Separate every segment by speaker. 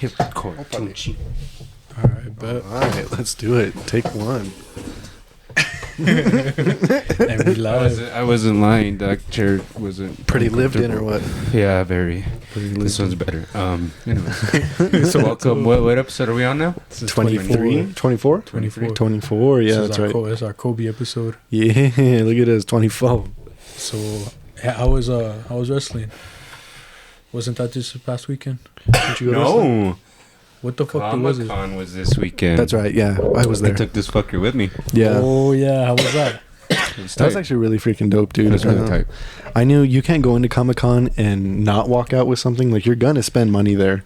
Speaker 1: hip core.
Speaker 2: All right, bet.
Speaker 3: All right, let's do it. Take one.
Speaker 2: And we live.
Speaker 1: I wasn't lying. That chair wasn't
Speaker 3: Pretty lived in or what?
Speaker 1: Yeah, very. This one's better. Anyways. So welcome. What episode are we on now?
Speaker 2: This is
Speaker 3: 23? 24?
Speaker 2: 24.
Speaker 3: 24, yeah,
Speaker 2: This
Speaker 3: that's
Speaker 2: is
Speaker 3: right.
Speaker 2: This is our Kobe episode.
Speaker 3: Yeah, look at this, 24.
Speaker 2: So, I was wrestling. Wasn't that just the past weekend?
Speaker 3: Did you go wrestling?
Speaker 1: No.
Speaker 2: What the fuck was it?
Speaker 1: Comic-Con was this weekend.
Speaker 3: That's right, yeah, I was
Speaker 1: I
Speaker 3: there.
Speaker 1: took this fucker with me.
Speaker 3: Yeah,
Speaker 2: Oh, yeah. How was that?
Speaker 3: that was actually really freaking dope, dude.
Speaker 1: That's really tight.
Speaker 3: I knew you can't go into Comic-Con and not walk out with something. Like, you're gonna spend money there.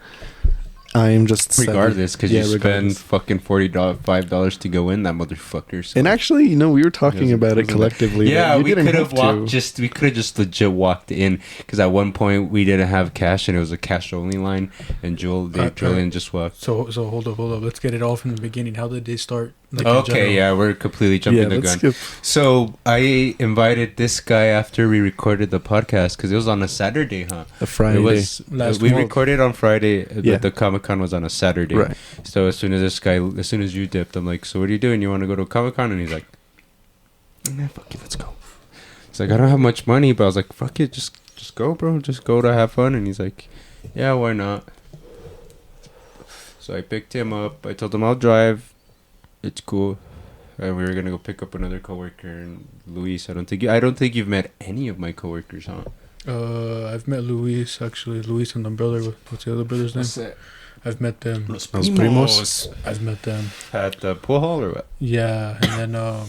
Speaker 3: I am just
Speaker 1: Regardless, because you spend
Speaker 3: regardless.
Speaker 1: fucking $5 to go in, that motherfucker. So.
Speaker 3: And actually, you know, we were talking about it collectively.
Speaker 1: Yeah,
Speaker 3: that you
Speaker 1: we
Speaker 3: didn't
Speaker 1: could have
Speaker 3: to.
Speaker 1: walked. We could have just legit walked in because at one point we didn't have cash and it was a cash only line. And Julian just walked.
Speaker 2: So hold up. Let's get it all from the beginning. How did they start? Like, in
Speaker 1: Okay,
Speaker 2: general?
Speaker 1: yeah, we're completely jumping the gun.
Speaker 3: Skip.
Speaker 1: So I invited this guy after we recorded the podcast because it was on a Saturday, huh?
Speaker 3: A Friday.
Speaker 1: It was.
Speaker 2: Last
Speaker 1: We
Speaker 2: month.
Speaker 1: recorded on Friday,
Speaker 3: Yeah.
Speaker 1: but the Comic-Con was on a Saturday.
Speaker 3: Right.
Speaker 1: So as soon as you dipped, I'm like, so what are you doing? You want to go to Comic-Con? And he's like, nah, fuck it, let's go. He's like, I don't have much money, but I was like, fuck it, just go, bro. Just go to have fun. And he's like, yeah, why not? So I picked him up. I told him I'll drive. It's cool. And we were gonna go pick up another coworker, and Luis. I don't think you've met any of my coworkers, huh?
Speaker 2: I've met Luis, actually. Luis and the brother. What's the other brother's name? I've met them.
Speaker 3: Los Primos.
Speaker 2: I've met them.
Speaker 1: At the pool hall or what?
Speaker 2: Yeah, and then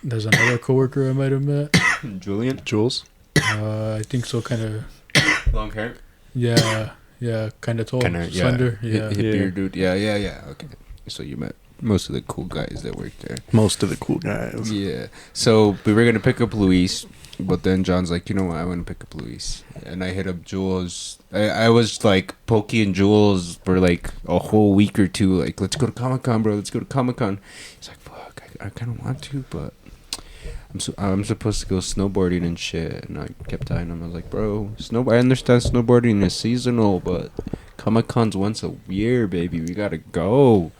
Speaker 2: there's another coworker I might have met.
Speaker 1: Julian?
Speaker 3: Jules.
Speaker 2: I think so, kind of.
Speaker 1: Long hair?
Speaker 2: Yeah, kind of tall, slender. Yeah.
Speaker 1: Hip beard dude. Yeah. Okay. So you met most of the cool guys that work there.
Speaker 3: Most of the cool guys.
Speaker 1: Yeah. So we were gonna pick up Luis, but then John's like, you know what? I want to pick up Luis, and I hit up Jules. I was like poking Jules for like a whole week or two. Like, let's go to Comic-Con, bro. Let's go to Comic-Con. He's like, fuck, I kind of want to, but I'm supposed to go snowboarding and shit. And I kept telling him, I was like, bro, I understand snowboarding is seasonal, but Comic-Con's once a year, baby. We gotta go.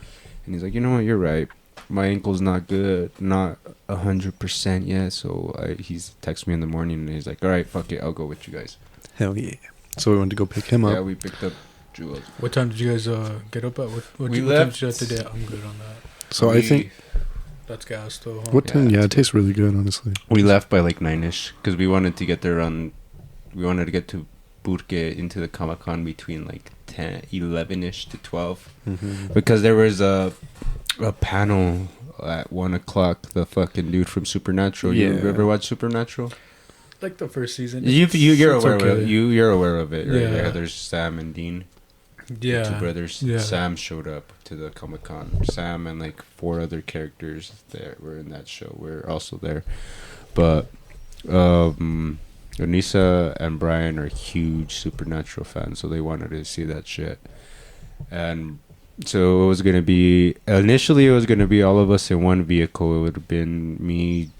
Speaker 1: And he's like, you know what? You're right. My ankle's not good, not 100% yet. So he's texted me in the morning and he's like, all right, fuck it, I'll go with you guys.
Speaker 3: Hell yeah. So we went to go pick him up.
Speaker 1: Yeah, we picked up Jules.
Speaker 2: What time did you guys get up at? What
Speaker 1: We
Speaker 2: time
Speaker 1: left-
Speaker 2: did you have to do? I'm good on that.
Speaker 3: So I think
Speaker 2: That's gas, though. Huh?
Speaker 3: what time?
Speaker 1: Yeah,
Speaker 3: Yeah, it
Speaker 1: it's
Speaker 3: tastes really good, honestly.
Speaker 1: we left by like 9ish because we wanted to get there we wanted to get to Burke into the Comic-Con between like 11ish to 12 because there was a panel at 1 o'clock. The fucking dude from Supernatural. You
Speaker 3: Yeah.
Speaker 1: ever watch Supernatural?
Speaker 2: Like the first season.
Speaker 1: You're
Speaker 2: It's
Speaker 1: aware
Speaker 2: okay.
Speaker 1: of it. You're aware of it, right?
Speaker 2: Yeah.
Speaker 1: There. There's Sam and Dean,
Speaker 2: Yeah.
Speaker 1: the two brothers.
Speaker 2: Yeah.
Speaker 1: Sam showed up to the Comic-Con. Sam and like 4 other characters that were in that show were also there. But Anissa and Brian are huge Supernatural fans, so they wanted to see that shit. And so it was gonna be initially all of us in one vehicle. It would have been me,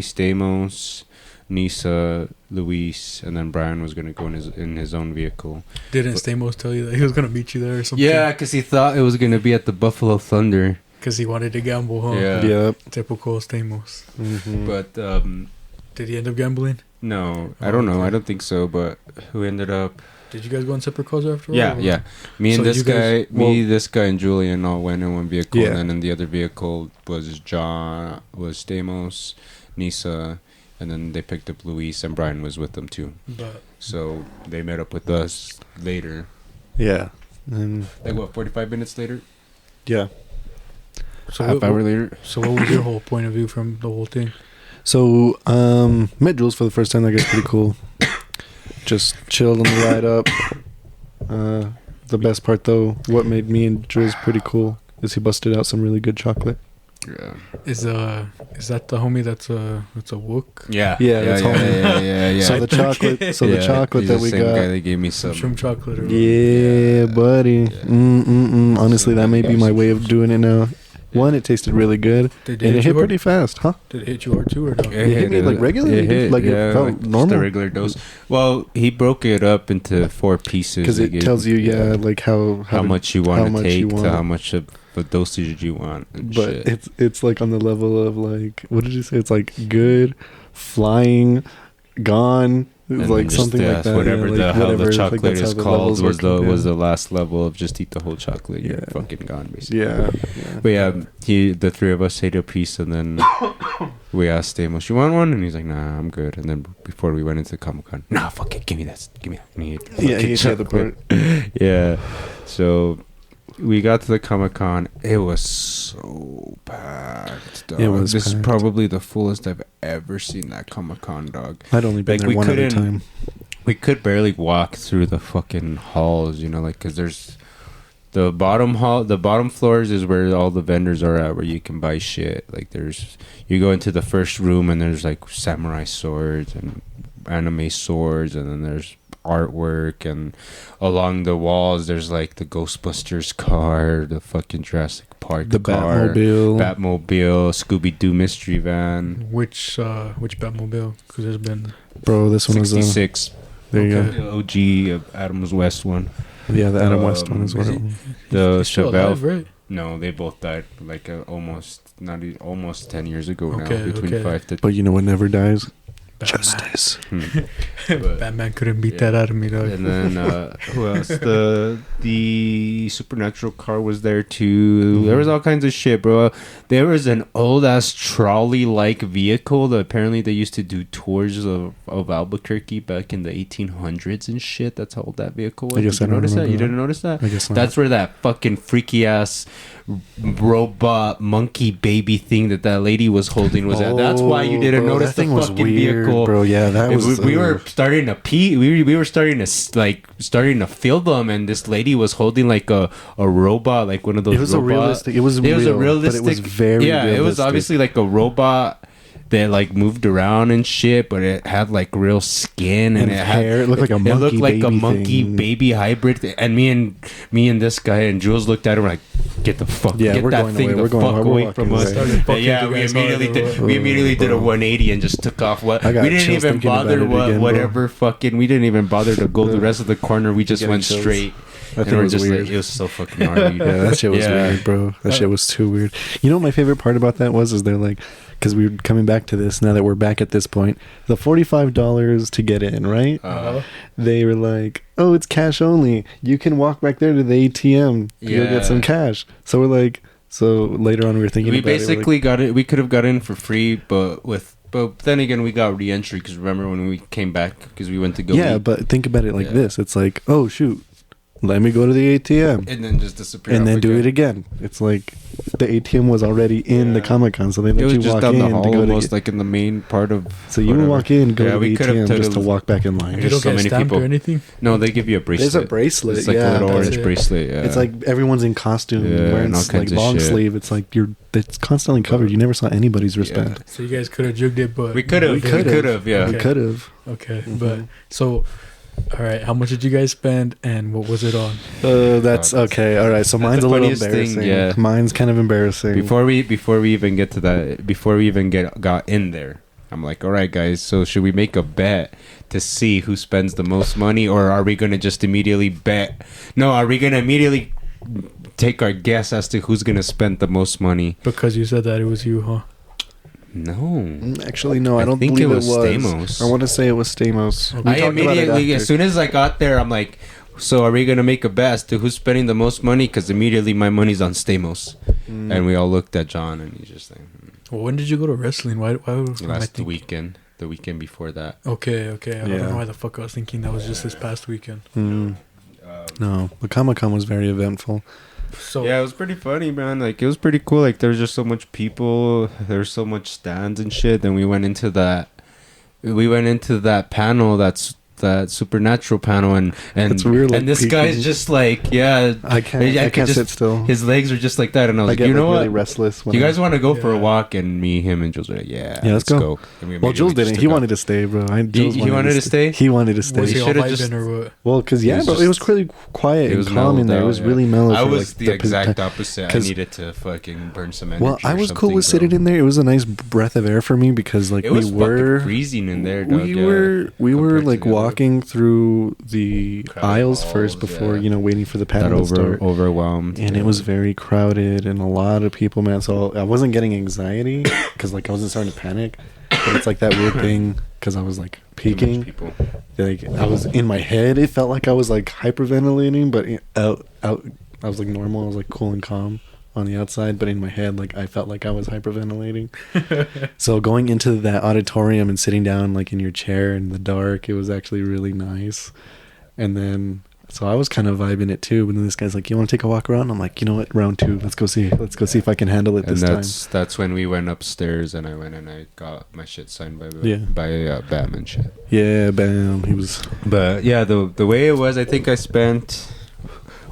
Speaker 1: Stamos, Nisa, Luis, and then Brian was gonna go in his own vehicle.
Speaker 2: Didn't Stamos tell you that he was going to meet you there or something?
Speaker 1: Yeah, because he thought it was gonna be at the Buffalo Thunder.
Speaker 2: Because he wanted to gamble, huh?
Speaker 1: Yeah.
Speaker 3: Yep.
Speaker 2: Typical Stamos.
Speaker 1: But
Speaker 2: Did he end up gambling?
Speaker 1: no, I don't know. I don't think so. But who ended up?
Speaker 2: Did you guys go on separate cars after all?
Speaker 1: Yeah,
Speaker 2: or-
Speaker 1: yeah. Me and
Speaker 2: So
Speaker 1: this
Speaker 2: you guys-
Speaker 1: guy, this guy, and Julian all went in one vehicle,
Speaker 3: Yeah.
Speaker 1: and then in the other vehicle was Stamos, Nisa, and then they picked up Luis, and Brian was with them too.
Speaker 2: But
Speaker 1: So they met up with us later.
Speaker 3: Yeah. And
Speaker 1: 45 minutes later?
Speaker 3: yeah.
Speaker 2: so
Speaker 1: Half hour later?
Speaker 2: So what was your whole point of view from the whole thing?
Speaker 3: So, met Jules for the first time. That guy's pretty cool. Just chilled on the ride up. The best part, though, what made me and Jules pretty cool is he busted out some really good chocolate.
Speaker 1: Yeah.
Speaker 2: Is that the homie that's a Wook?
Speaker 1: Yeah.
Speaker 3: Yeah, that's all.
Speaker 1: Yeah.
Speaker 3: So the chocolate,
Speaker 1: Yeah,
Speaker 3: the chocolate
Speaker 1: he's
Speaker 3: that
Speaker 1: the
Speaker 3: we
Speaker 1: same guy
Speaker 3: got.
Speaker 1: that gave me
Speaker 2: Some
Speaker 1: some.
Speaker 2: shrimp chocolate or
Speaker 3: Yeah, buddy.
Speaker 1: Yeah.
Speaker 3: Honestly, that may be my way of doing it now. One, it tasted really good,
Speaker 2: Did
Speaker 3: and it hit
Speaker 2: hard?
Speaker 3: pretty fast, huh?
Speaker 2: Did it hit you hard too or no?
Speaker 3: It hit me like regularly.
Speaker 1: It hit,
Speaker 3: Like it
Speaker 1: yeah,
Speaker 3: felt
Speaker 1: like just
Speaker 3: normal.
Speaker 1: a regular dose. Well, he broke it up into 4 pieces
Speaker 3: Because it tells you, like how
Speaker 1: much you want to take
Speaker 3: want.
Speaker 1: to how much of the dosage you want. And
Speaker 3: But
Speaker 1: shit.
Speaker 3: it's like on the level of like, what did you say? It's like good, flying, gone. It was
Speaker 1: And
Speaker 3: like
Speaker 1: then just,
Speaker 3: something like that.
Speaker 1: Whatever
Speaker 3: yeah, like
Speaker 1: how
Speaker 3: whatever,
Speaker 1: the
Speaker 3: like
Speaker 1: chocolate
Speaker 3: that's how
Speaker 1: is
Speaker 3: the
Speaker 1: called
Speaker 3: levels
Speaker 1: was
Speaker 3: work,
Speaker 1: was
Speaker 3: yeah.
Speaker 1: the last level of just eat the whole chocolate. You're
Speaker 3: Yeah.
Speaker 1: fucking gone, basically.
Speaker 3: Yeah.
Speaker 1: But yeah, the 3 of us ate a piece, and then we asked Stamos, "You want one?" And he's like, "Nah, I'm good." And then before we went into Comic-Con, "Nah, fuck it, give me that, give me that." And he ate the
Speaker 3: Yeah,
Speaker 1: fucking
Speaker 3: he ate the other
Speaker 1: chocolate.
Speaker 3: part.
Speaker 1: Yeah, so we got to the Comic-Con. It was so packed, dog.
Speaker 3: It was
Speaker 1: This is
Speaker 3: packed.
Speaker 1: probably the fullest I've ever seen that Comic-Con, dog.
Speaker 3: I'd only been
Speaker 1: Like,
Speaker 3: there
Speaker 1: we
Speaker 3: one at a
Speaker 1: couldn't-
Speaker 3: time.
Speaker 1: We could barely walk through the fucking halls, you know, like, because there's the bottom floors is where all the vendors are at, where you can buy shit. Like, you go into the first room and there's like samurai swords and anime swords, and then there's artwork, and along the walls there's like the Ghostbusters car, the fucking Jurassic Park
Speaker 3: The
Speaker 1: car,
Speaker 3: Batmobile.
Speaker 1: Scooby-Doo mystery van,
Speaker 2: Which Batmobile? Because there's been
Speaker 3: Bro, this one was
Speaker 1: 66.
Speaker 3: there you
Speaker 2: Okay.
Speaker 1: The OG of Adams West one.
Speaker 3: go. Yeah, the Adam West one is what
Speaker 2: is
Speaker 3: it
Speaker 2: he-
Speaker 1: The
Speaker 2: he's still
Speaker 1: Chevelle.
Speaker 2: alive, right?
Speaker 1: No, they both died like almost 10 years ago now.
Speaker 2: Okay,
Speaker 1: Between
Speaker 2: okay.
Speaker 1: 5 to
Speaker 3: But you know what never dies?
Speaker 2: Batman.
Speaker 3: Justice.
Speaker 1: But-
Speaker 2: Batman couldn't beat
Speaker 1: Yeah.
Speaker 2: that out of me, dog.
Speaker 1: And then who else? The Supernatural car was there too. There was all kinds of shit, bro. There was an old ass trolley like vehicle that apparently they used to do tours of Albuquerque back in the 1800s and shit. That's how old that vehicle was.
Speaker 3: I guess
Speaker 1: Did
Speaker 3: I
Speaker 1: you
Speaker 3: don't
Speaker 1: notice that?
Speaker 3: remember
Speaker 1: You
Speaker 3: that.
Speaker 1: didn't notice that?
Speaker 3: I guess not.
Speaker 1: That's where that fucking freaky ass robot monkey baby thing that lady was holding was at. That's why you didn't
Speaker 3: bro,
Speaker 1: notice
Speaker 3: that thing
Speaker 1: the
Speaker 3: was
Speaker 1: fucking
Speaker 3: weird,
Speaker 1: vehicle.
Speaker 3: bro. Yeah, that was.
Speaker 1: We were starting to pee. We were starting to starting to feel them, and this lady was holding like a robot, like one of those.
Speaker 3: It was a realistic. It was real,
Speaker 1: a realistic.
Speaker 3: but it was very.
Speaker 1: Yeah, it was
Speaker 3: realistic.
Speaker 1: obviously like a robot that like moved around and shit, but it had like real skin and,
Speaker 3: And
Speaker 1: it
Speaker 3: hair.
Speaker 1: had.
Speaker 3: It looked like a
Speaker 1: It
Speaker 3: monkey
Speaker 1: looked like a
Speaker 3: baby
Speaker 1: monkey
Speaker 3: thing.
Speaker 1: baby hybrid. And me and this guy and Jules looked at him like, get the fuck,
Speaker 3: Yeah,
Speaker 1: get
Speaker 3: we're
Speaker 1: that
Speaker 3: going
Speaker 1: thing
Speaker 3: away.
Speaker 1: the
Speaker 3: We're going
Speaker 1: fuck
Speaker 3: away. We're
Speaker 1: away
Speaker 3: walking
Speaker 1: from us.
Speaker 3: away.
Speaker 2: Started fucking
Speaker 1: Yeah,
Speaker 2: you
Speaker 1: we
Speaker 2: guys
Speaker 1: immediately
Speaker 2: hard,
Speaker 1: did.
Speaker 2: bro.
Speaker 1: We immediately did a
Speaker 3: Bro.
Speaker 1: 180 and just took off. What
Speaker 3: I got
Speaker 1: we didn't
Speaker 3: chills
Speaker 1: even
Speaker 3: thinking about
Speaker 1: bother
Speaker 3: it again, bro.
Speaker 1: whatever fucking. We didn't even bother to go the rest of the corner. We just
Speaker 3: Getting
Speaker 1: went
Speaker 3: chills.
Speaker 1: straight.
Speaker 3: That
Speaker 1: And
Speaker 3: thing
Speaker 1: we're
Speaker 3: was
Speaker 1: just
Speaker 3: weird.
Speaker 1: like, it was so fucking gnarly.
Speaker 3: Yeah, that shit was
Speaker 1: Yeah.
Speaker 3: weird, bro. That shit was too weird. You know what my favorite part about that was? Is they're like, because we're coming back to this now that we're back at this point. The $45 to get in, right? They were like, "Oh, it's cash only. You can walk back there to the ATM. You'll
Speaker 1: Yeah.
Speaker 3: get some cash." So we're like, so later on we were thinking
Speaker 1: We
Speaker 3: about it,
Speaker 1: basically got it. We could have got in for free, but then again, we got re-entry because remember when we came back because we went to go.
Speaker 3: yeah,
Speaker 1: eat,
Speaker 3: but think about it like
Speaker 1: Yeah.
Speaker 3: this. It's like, oh shoot, let me go to the ATM
Speaker 1: and then just disappear.
Speaker 3: and
Speaker 1: off
Speaker 3: then do
Speaker 1: again.
Speaker 3: it again. It's like the ATM was already in the
Speaker 1: Yeah.
Speaker 3: Comic-Con, so they
Speaker 1: It
Speaker 3: let
Speaker 1: was
Speaker 3: you
Speaker 1: just
Speaker 3: walk
Speaker 1: down
Speaker 3: in
Speaker 1: the
Speaker 3: to
Speaker 1: hall,
Speaker 3: go to
Speaker 1: almost
Speaker 3: get,
Speaker 1: like in the main part of.
Speaker 3: so you would
Speaker 1: whatever.
Speaker 3: walk in, go
Speaker 1: Yeah,
Speaker 3: to
Speaker 1: we
Speaker 3: the
Speaker 1: could have
Speaker 3: ATM
Speaker 1: took
Speaker 3: just
Speaker 1: a-
Speaker 3: to walk back in line.
Speaker 2: You
Speaker 1: There's
Speaker 2: don't
Speaker 1: so
Speaker 2: get
Speaker 1: many
Speaker 2: stamped
Speaker 1: people.
Speaker 2: or anything.
Speaker 1: No, they give you a bracelet.
Speaker 3: There's a bracelet.
Speaker 1: It's like
Speaker 3: yeah,
Speaker 1: a little
Speaker 2: that's
Speaker 1: orange
Speaker 2: it.
Speaker 1: bracelet. Yeah.
Speaker 3: It's like everyone's in costume,
Speaker 1: Yeah,
Speaker 3: wearing
Speaker 1: and all
Speaker 3: like
Speaker 1: kinds of
Speaker 3: long
Speaker 1: shit.
Speaker 3: sleeve. It's like it's constantly covered. You never saw anybody's wristband.
Speaker 2: So you guys could have jugged it, but
Speaker 1: we could have.
Speaker 3: we
Speaker 1: We
Speaker 3: could've.
Speaker 1: could have. Yeah.
Speaker 3: We
Speaker 2: Okay.
Speaker 3: could have.
Speaker 2: Okay,
Speaker 3: Mhm.
Speaker 2: but so, all right. How much did you guys spend, and what was it on?
Speaker 3: That's
Speaker 1: Oh,
Speaker 3: okay. All right. So
Speaker 1: that's
Speaker 3: mine's
Speaker 1: the
Speaker 3: a little
Speaker 1: funniest thing,
Speaker 3: embarrassing.
Speaker 1: yeah.
Speaker 3: Mine's kind of embarrassing.
Speaker 1: Before we even get to that, before we even got in there, I'm like, all right, guys. So should we make a bet to see who spends the most money, or are we gonna just immediately bet? No, are we gonna immediately take our guess as to who's gonna spend the most money?
Speaker 2: Because you said that it was you, huh?
Speaker 1: No.
Speaker 3: Actually, no, I don't
Speaker 1: think
Speaker 3: believe
Speaker 1: it was
Speaker 3: it was.
Speaker 1: Stamos.
Speaker 3: I want to say it was Stamos.
Speaker 2: Okay.
Speaker 3: We
Speaker 1: I
Speaker 3: talked about it
Speaker 1: immediately,
Speaker 3: after.
Speaker 1: as soon as I got there, I'm like, so are we gonna make a bet as to who's spending the most money? Because immediately my money's on Stamos,
Speaker 3: Mm.
Speaker 1: and we all looked at John, and he's just like,
Speaker 2: Well, when did you go to wrestling? Why am I
Speaker 1: last
Speaker 2: thinking-
Speaker 1: weekend, the weekend before that.
Speaker 2: Okay. I don't
Speaker 3: Yeah.
Speaker 2: know why the fuck I was thinking that was just this past weekend.
Speaker 3: No, the Comic-Con was very eventful.
Speaker 2: So
Speaker 1: Yeah, it was pretty funny, man. Like, it was pretty cool. Like, there was just so much people. There was so much stands and shit. Then we went into that panel that's that supernatural panel, and
Speaker 3: That's weird, like,
Speaker 1: and this
Speaker 3: peeking.
Speaker 1: guy's just like, yeah,
Speaker 3: I can't
Speaker 1: could
Speaker 3: sit still.
Speaker 1: His legs are just like that, and I was
Speaker 3: I
Speaker 1: like,
Speaker 3: get
Speaker 1: you know
Speaker 3: really
Speaker 1: what?
Speaker 3: restless.
Speaker 1: Do you guys want to go for a
Speaker 2: Yeah.
Speaker 1: walk? And me, him, and Jules were like, yeah,
Speaker 3: Yeah, let's go.
Speaker 1: And we
Speaker 3: Well, Jules
Speaker 1: immediately just
Speaker 3: didn't. He
Speaker 1: took
Speaker 3: wanted to stay, bro.
Speaker 1: He wanted to stay?
Speaker 3: He wanted to stay.
Speaker 2: Was he all
Speaker 1: should've
Speaker 2: vibing
Speaker 1: just-
Speaker 2: or what?
Speaker 3: Well, because
Speaker 1: It was
Speaker 3: but it was
Speaker 1: just-
Speaker 3: really quiet
Speaker 1: It
Speaker 3: and
Speaker 1: was
Speaker 3: calm in
Speaker 1: mellowed
Speaker 3: there. It
Speaker 1: out,
Speaker 3: was
Speaker 1: yeah.
Speaker 3: really mellow.
Speaker 1: I
Speaker 3: for,
Speaker 1: was
Speaker 3: like,
Speaker 1: the
Speaker 3: pos-
Speaker 1: exact opposite. I
Speaker 3: 'cause-
Speaker 1: needed to fucking burn some energy.
Speaker 3: Well, I
Speaker 1: or
Speaker 3: was cool with
Speaker 1: something,
Speaker 3: sitting
Speaker 1: bro.
Speaker 3: in there. It was a nice breath of air for me because, like,
Speaker 1: It was
Speaker 3: we were
Speaker 1: fucking freezing in there, dog.
Speaker 3: we
Speaker 1: yeah.
Speaker 3: were
Speaker 1: compared to
Speaker 3: like
Speaker 1: the other-
Speaker 3: walking through the
Speaker 1: Crowded
Speaker 3: aisles
Speaker 1: halls,
Speaker 3: first before
Speaker 1: yeah.
Speaker 3: waiting for the
Speaker 1: that
Speaker 3: panel to start.
Speaker 1: overwhelmed,
Speaker 3: And
Speaker 1: yeah.
Speaker 3: it was very crowded and a lot of people, man. So I wasn't getting anxiety because, like, I wasn't starting to panic. But it's like that weird thing because I was like
Speaker 1: Too much
Speaker 3: peeking.
Speaker 1: people.
Speaker 3: Like I was in my head. It felt like I was like hyperventilating, but out I was like normal. I was like cool and calm on the outside, but in my head, like I felt like I was hyperventilating. So going into that auditorium and sitting down like in your chair in the dark, it was actually really nice. And then so I was kind of vibing it too. But then this guy's like, "You want to take a walk around?" I'm like, "You know what? Round 2. Let's go see. Let's go see if I can handle it
Speaker 1: And
Speaker 3: this time."
Speaker 1: that's when we went upstairs, and I went and I got my shit signed by
Speaker 3: Yeah.
Speaker 1: Batman shit.
Speaker 3: Yeah, bam. He was.
Speaker 1: But yeah, the way it was, I think I spent.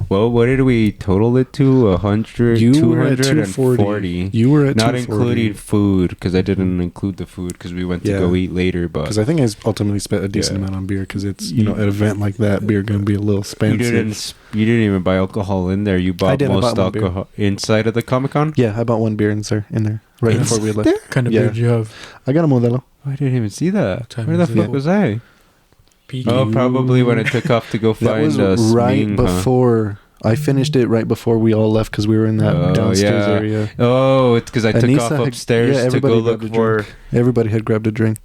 Speaker 1: Well, what did we total it to? 100,
Speaker 3: You were at
Speaker 1: 240.
Speaker 3: You were at
Speaker 1: Not
Speaker 3: 240.
Speaker 1: including food, because I didn't include the food because we went to
Speaker 3: Yeah.
Speaker 1: go eat later. But
Speaker 3: Because I think I ultimately spent a decent
Speaker 1: Yeah.
Speaker 3: amount on beer because it's, you know, an event like that, beer going to be a little expensive.
Speaker 1: you didn't even buy alcohol in there. You bought
Speaker 3: did, I
Speaker 1: most
Speaker 3: bought one beer.
Speaker 1: alcohol inside of the Comic Con.
Speaker 3: Yeah, I bought one beer in there right before we left.
Speaker 2: What kind of
Speaker 3: Yeah.
Speaker 2: beer did you have?
Speaker 3: I got a Modelo.
Speaker 1: Oh, I didn't even see that.
Speaker 2: What time
Speaker 1: Where the
Speaker 2: is
Speaker 1: fuck
Speaker 2: it?
Speaker 1: was I?
Speaker 2: Peaky.
Speaker 1: Oh, probably when I took off to go
Speaker 3: That
Speaker 1: find
Speaker 3: was
Speaker 1: us.
Speaker 3: right before. I finished it right before we all left because we were in that
Speaker 1: Oh,
Speaker 3: downstairs
Speaker 1: yeah.
Speaker 3: area.
Speaker 1: Oh, it's because I took
Speaker 3: Anissa
Speaker 1: off
Speaker 3: had-
Speaker 1: upstairs
Speaker 3: yeah,
Speaker 1: to go
Speaker 3: everybody
Speaker 1: look
Speaker 3: grabbed a
Speaker 1: for.
Speaker 3: drink. Everybody had grabbed a drink.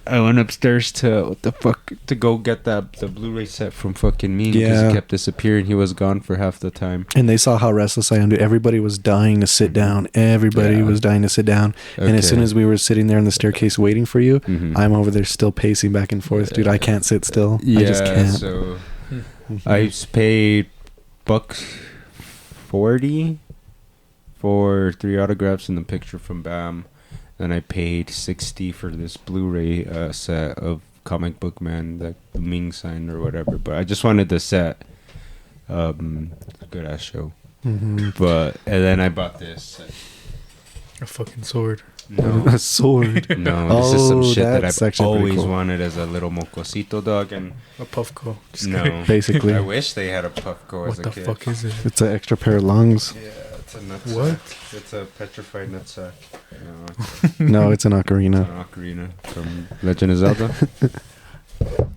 Speaker 1: I went upstairs to what the fuck to go get the Blu-ray set from fucking me because
Speaker 3: Yeah.
Speaker 1: he kept disappearing. He was gone for half the time.
Speaker 3: And they saw how restless I am. Dude. Everybody was dying to sit down. Everybody
Speaker 1: Yeah.
Speaker 3: was dying to sit down. And as soon
Speaker 1: Okay.
Speaker 3: as we were sitting there in the staircase waiting for you,
Speaker 1: Mhm.
Speaker 3: I'm over there still pacing back and forth, dude. I can't sit still.
Speaker 1: yeah,
Speaker 3: I just can't.
Speaker 1: so I paid $40 for 3 autographs and the picture from Bam. Then I paid $60 for this Blu-ray set of Comic Book Man, the Ming sign or whatever. But I just wanted the set. Good ass show.
Speaker 3: Mhm.
Speaker 1: But and then I bought this.
Speaker 2: A fucking sword.
Speaker 1: No,
Speaker 3: A sword.
Speaker 1: no, this is some
Speaker 3: Oh,
Speaker 1: shit that
Speaker 3: that's
Speaker 1: I've
Speaker 3: actually pretty
Speaker 1: always
Speaker 3: cool.
Speaker 1: wanted as a little mocosito dog, and
Speaker 2: A Puffco. Just
Speaker 1: no,
Speaker 2: kidding.
Speaker 3: Basically.
Speaker 1: I wish they had a Puffco as
Speaker 2: What
Speaker 1: a
Speaker 2: the
Speaker 1: kid.
Speaker 2: fuck is it?
Speaker 3: It's an extra pair of lungs.
Speaker 1: Yeah, it's a nutsack.
Speaker 2: What?
Speaker 1: It's a petrified nutsack. No,
Speaker 3: No, it's an
Speaker 1: it's
Speaker 3: ocarina.
Speaker 1: an ocarina from Legend of Zelda.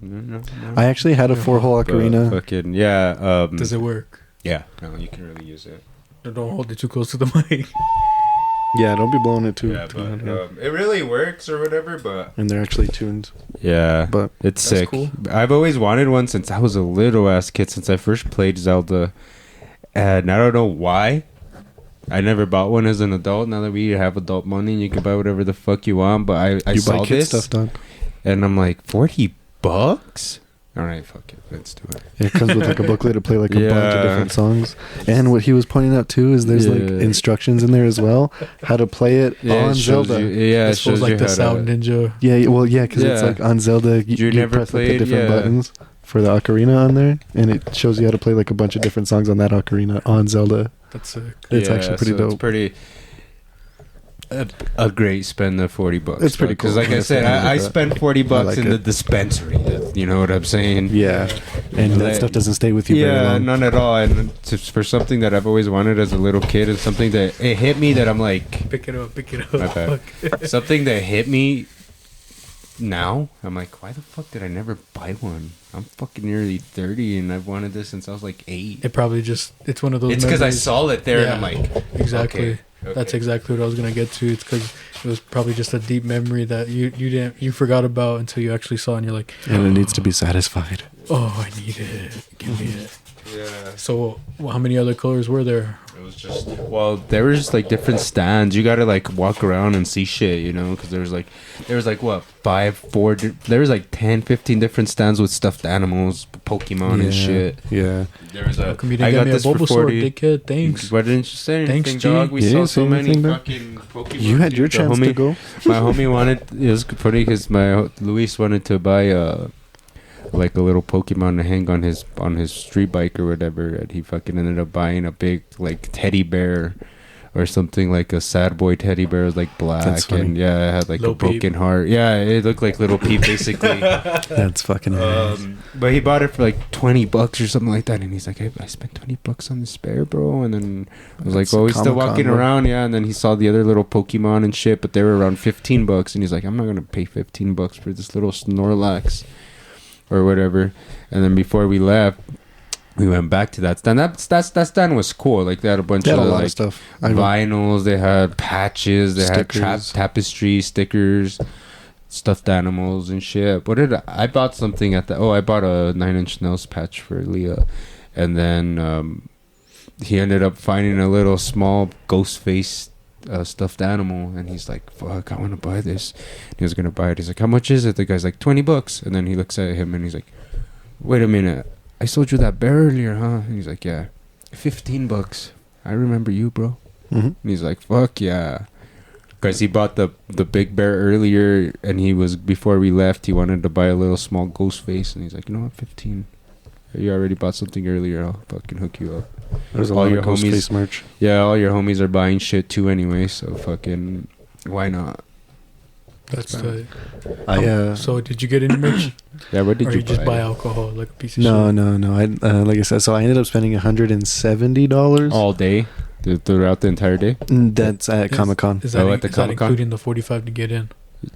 Speaker 1: no.
Speaker 3: I actually had a 4-hole
Speaker 1: But
Speaker 3: ocarina.
Speaker 1: fucking yeah.
Speaker 2: Does it work?
Speaker 1: Yeah, no, you can really use it.
Speaker 2: Don't hold it too close to the mic.
Speaker 3: Yeah, don't be blowing it too.
Speaker 1: Yeah,
Speaker 3: too
Speaker 1: but
Speaker 3: hard.
Speaker 1: it really works or whatever. But
Speaker 3: And they're actually tuned.
Speaker 1: yeah,
Speaker 3: But
Speaker 1: it's
Speaker 2: That's
Speaker 1: sick.
Speaker 2: cool.
Speaker 1: I've always wanted one since I was a little ass kid. Since I first played Zelda, and I don't know why. I never bought one as an adult. Now that we have adult money, and you can buy whatever the fuck you want. But I
Speaker 3: you
Speaker 1: saw
Speaker 3: buy kid
Speaker 1: this,
Speaker 3: stuff, dog.
Speaker 1: and I'm like, $40? All right, fuck it, let's do it.
Speaker 3: It comes with like a booklet to play like a bunch
Speaker 1: Yeah.
Speaker 3: of different songs. And what he was pointing out too is there's like
Speaker 1: Yeah.
Speaker 3: instructions in there as well, how to play it on
Speaker 1: it shows
Speaker 3: Zelda.
Speaker 1: you. Yeah, it
Speaker 2: This feels
Speaker 1: shows you
Speaker 2: like the
Speaker 1: how
Speaker 2: Sound
Speaker 1: to.
Speaker 2: Ninja.
Speaker 3: Yeah, well, yeah, because it's
Speaker 1: Yeah.
Speaker 3: like on Zelda,
Speaker 1: You
Speaker 3: you
Speaker 1: never
Speaker 3: press like
Speaker 1: played-
Speaker 3: the different
Speaker 1: yeah.
Speaker 3: buttons for the ocarina on there, and it shows you how to play like a bunch of different songs on that ocarina on Zelda.
Speaker 2: That's sick.
Speaker 3: It's actually pretty
Speaker 1: so
Speaker 3: dope.
Speaker 1: It's pretty. A great spend of $40.
Speaker 3: It's pretty
Speaker 1: Because,
Speaker 3: cool.
Speaker 1: like I said,
Speaker 3: I
Speaker 1: I
Speaker 3: like that.
Speaker 1: spent $40
Speaker 3: like
Speaker 1: in
Speaker 3: it.
Speaker 1: the dispensary. You know what I'm saying?
Speaker 3: Yeah, and that
Speaker 1: Like-
Speaker 3: stuff doesn't stay with you very
Speaker 1: Yeah,
Speaker 3: long.
Speaker 1: none at all. And it's for something that I've always wanted as a little kid, and something that it hit me that I'm like,
Speaker 2: Pick it up. Pick it up.
Speaker 1: My bad.
Speaker 2: Fuck.
Speaker 1: something that hit me now. I'm like, why the fuck did I never buy one? I'm fucking nearly 30, and I've wanted this since I was like 8.
Speaker 2: It probably just, it's one of those
Speaker 1: It's because I
Speaker 2: memories-
Speaker 1: saw it there, and
Speaker 2: Yeah,
Speaker 1: I'm like,
Speaker 2: Exactly.
Speaker 1: okay.
Speaker 2: That's exactly what I was gonna get to. It's because it was probably just a deep memory that you forgot about until you actually saw, it and you're like,
Speaker 3: And it needs to be satisfied.
Speaker 2: oh, I need it. Give me it.
Speaker 1: Yeah.
Speaker 2: So, how many other colors were there?
Speaker 1: It was just there was just like different stands. You gotta like walk around and see shit, you know, because there was like what 4 there was like 10 15 different stands with stuffed animals, Pokemon and shit.
Speaker 3: Yeah.
Speaker 1: There was
Speaker 2: How
Speaker 1: a
Speaker 2: come you
Speaker 1: I
Speaker 2: didn't
Speaker 1: got
Speaker 2: get me a
Speaker 1: this for
Speaker 2: Bulbasaur,
Speaker 1: 40.
Speaker 2: dickhead? Thanks.
Speaker 1: Why didn't you say anything,
Speaker 2: Thanks, G.
Speaker 1: dog? We
Speaker 3: You
Speaker 1: saw
Speaker 3: didn't
Speaker 1: so
Speaker 3: say
Speaker 1: many
Speaker 3: anything, dog?
Speaker 1: fucking Pokemon.
Speaker 3: You had
Speaker 1: dude.
Speaker 3: your
Speaker 1: The
Speaker 3: chance to
Speaker 1: homie-
Speaker 3: go.
Speaker 1: My homie wanted. It was funny because my Luis wanted to buy like a little Pokemon to hang on his street bike or whatever, and he fucking ended up buying a big like teddy bear or something, like a sad boy teddy bear. It was like black, and yeah, it had like
Speaker 2: Lil
Speaker 1: a broken heart. Yeah, it looked like Little Peep basically.
Speaker 3: That's fucking hilarious.
Speaker 1: But he bought it for like $20 or something like that, and he's like, "Hey, I spent $20 on this bear, bro." And then I was like,
Speaker 3: That's
Speaker 1: "Well, he's still
Speaker 3: Comic-Con,
Speaker 1: walking
Speaker 3: bro.
Speaker 1: around, yeah." And then he saw the other little Pokemon and shit, but they were around $15, and he's like, "I'm not gonna pay $15 for this little Snorlax or whatever." And then before we left, we went back to that stand. That stand was cool. Like they had a bunch
Speaker 3: They had
Speaker 1: of
Speaker 3: a lot
Speaker 1: like
Speaker 3: of stuff.
Speaker 1: vinyls, they had patches, they had
Speaker 3: Stickers.
Speaker 1: tapestry stickers, stuffed animals and shit. What did I bought something at the I bought a 9 Inch Nails patch for Leah, and then he ended up finding a little small ghost face stuffed animal, and he's like, "Fuck, I want to buy this." He was gonna buy it. He's like, "How much is it?" The guy's like, $20, and then he looks at him and he's like, "Wait a minute. I sold you that bear earlier, huh?" And he's like, "Yeah, $15. I remember you, bro."
Speaker 3: Mm-hmm.
Speaker 1: And he's like, "Fuck yeah," because he bought the big bear earlier, and he was before we left. He wanted to buy a little small ghost face, and he's like, "You know what, 15. You already bought something earlier. I'll fucking hook you up."
Speaker 3: There's a
Speaker 1: All
Speaker 3: lot
Speaker 1: your
Speaker 3: of Ghost
Speaker 1: homies-
Speaker 3: Face merch.
Speaker 1: Yeah, all your homies are buying shit too anyway, so fucking why not?
Speaker 2: That's tight. So did you get any merch?
Speaker 1: Yeah, what did
Speaker 2: Or
Speaker 1: you
Speaker 2: you just
Speaker 1: buy?
Speaker 2: buy alcohol like a piece of
Speaker 3: No,
Speaker 2: shit?
Speaker 3: no. I like I said, so I ended up spending $170.
Speaker 1: All day, throughout the entire day.
Speaker 3: That's at
Speaker 2: Is-
Speaker 3: Comic Con.
Speaker 2: Is that,
Speaker 1: at the
Speaker 2: is that
Speaker 1: Comic-Con?
Speaker 2: including the 45 to get in?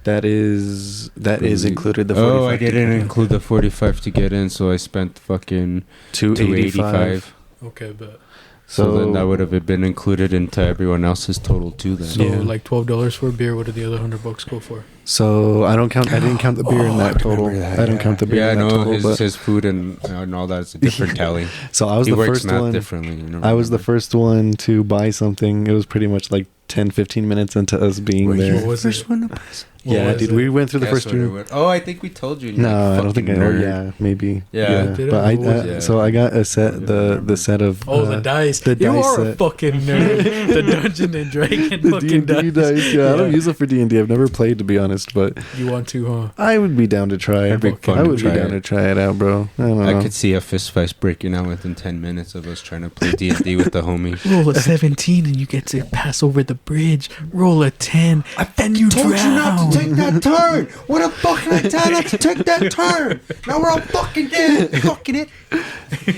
Speaker 3: That is included. The 45
Speaker 1: Oh, I didn't include the 45 to get in, so I spent fucking $285.
Speaker 2: Okay, but
Speaker 1: So then that would have been included into everyone else's total too. Then
Speaker 2: so
Speaker 3: Yeah.
Speaker 2: like $12 for a beer. What did the other $100 go for?
Speaker 3: So I didn't count the beer in that total. I don't count the beer
Speaker 1: Yeah,
Speaker 3: in that
Speaker 1: no,
Speaker 3: total. But
Speaker 1: his food and all that is a different tally.
Speaker 3: so I was
Speaker 1: He
Speaker 3: the
Speaker 1: works
Speaker 3: first
Speaker 1: math
Speaker 3: one.
Speaker 1: differently. You know,
Speaker 3: I was the
Speaker 1: remember?
Speaker 3: first one to buy something. It was pretty much like 10-15 minutes into us being
Speaker 2: What
Speaker 3: there.
Speaker 2: was it?
Speaker 1: one.
Speaker 2: What
Speaker 3: Yeah,
Speaker 2: was
Speaker 3: dude,
Speaker 2: it?
Speaker 3: we went through the
Speaker 1: Guess
Speaker 3: first
Speaker 1: what it
Speaker 3: room.
Speaker 1: was. Oh, I think we told you.
Speaker 3: No, I don't think I.
Speaker 1: know.
Speaker 3: Oh, yeah, maybe.
Speaker 1: Yeah.
Speaker 2: Did
Speaker 3: but
Speaker 2: I? What was
Speaker 1: it?
Speaker 3: so I got a set, the set of.
Speaker 2: Oh, the dice.
Speaker 3: the
Speaker 2: You
Speaker 3: dice
Speaker 2: are a
Speaker 3: set.
Speaker 2: fucking nerd. The Dungeon and Dragon
Speaker 3: the
Speaker 2: fucking
Speaker 3: D&D dice. Yeah, I don't use it for D&D. I've never played, to be honest, but
Speaker 2: You want to, huh?
Speaker 3: I would be down to try it.
Speaker 1: That'd be fun
Speaker 3: I
Speaker 1: to
Speaker 3: would be
Speaker 1: try
Speaker 3: down
Speaker 1: it.
Speaker 3: to try it out, bro. I don't know.
Speaker 1: I could see a fist fight breaking out within 10 minutes of us trying to play D&D with the homies.
Speaker 2: Roll a 17 and you get to pass over the bridge. Roll a 10 and you drown.
Speaker 1: that turn. What the fuck can I tell not to take that turn? Now we're all fucking dead. Fucking it.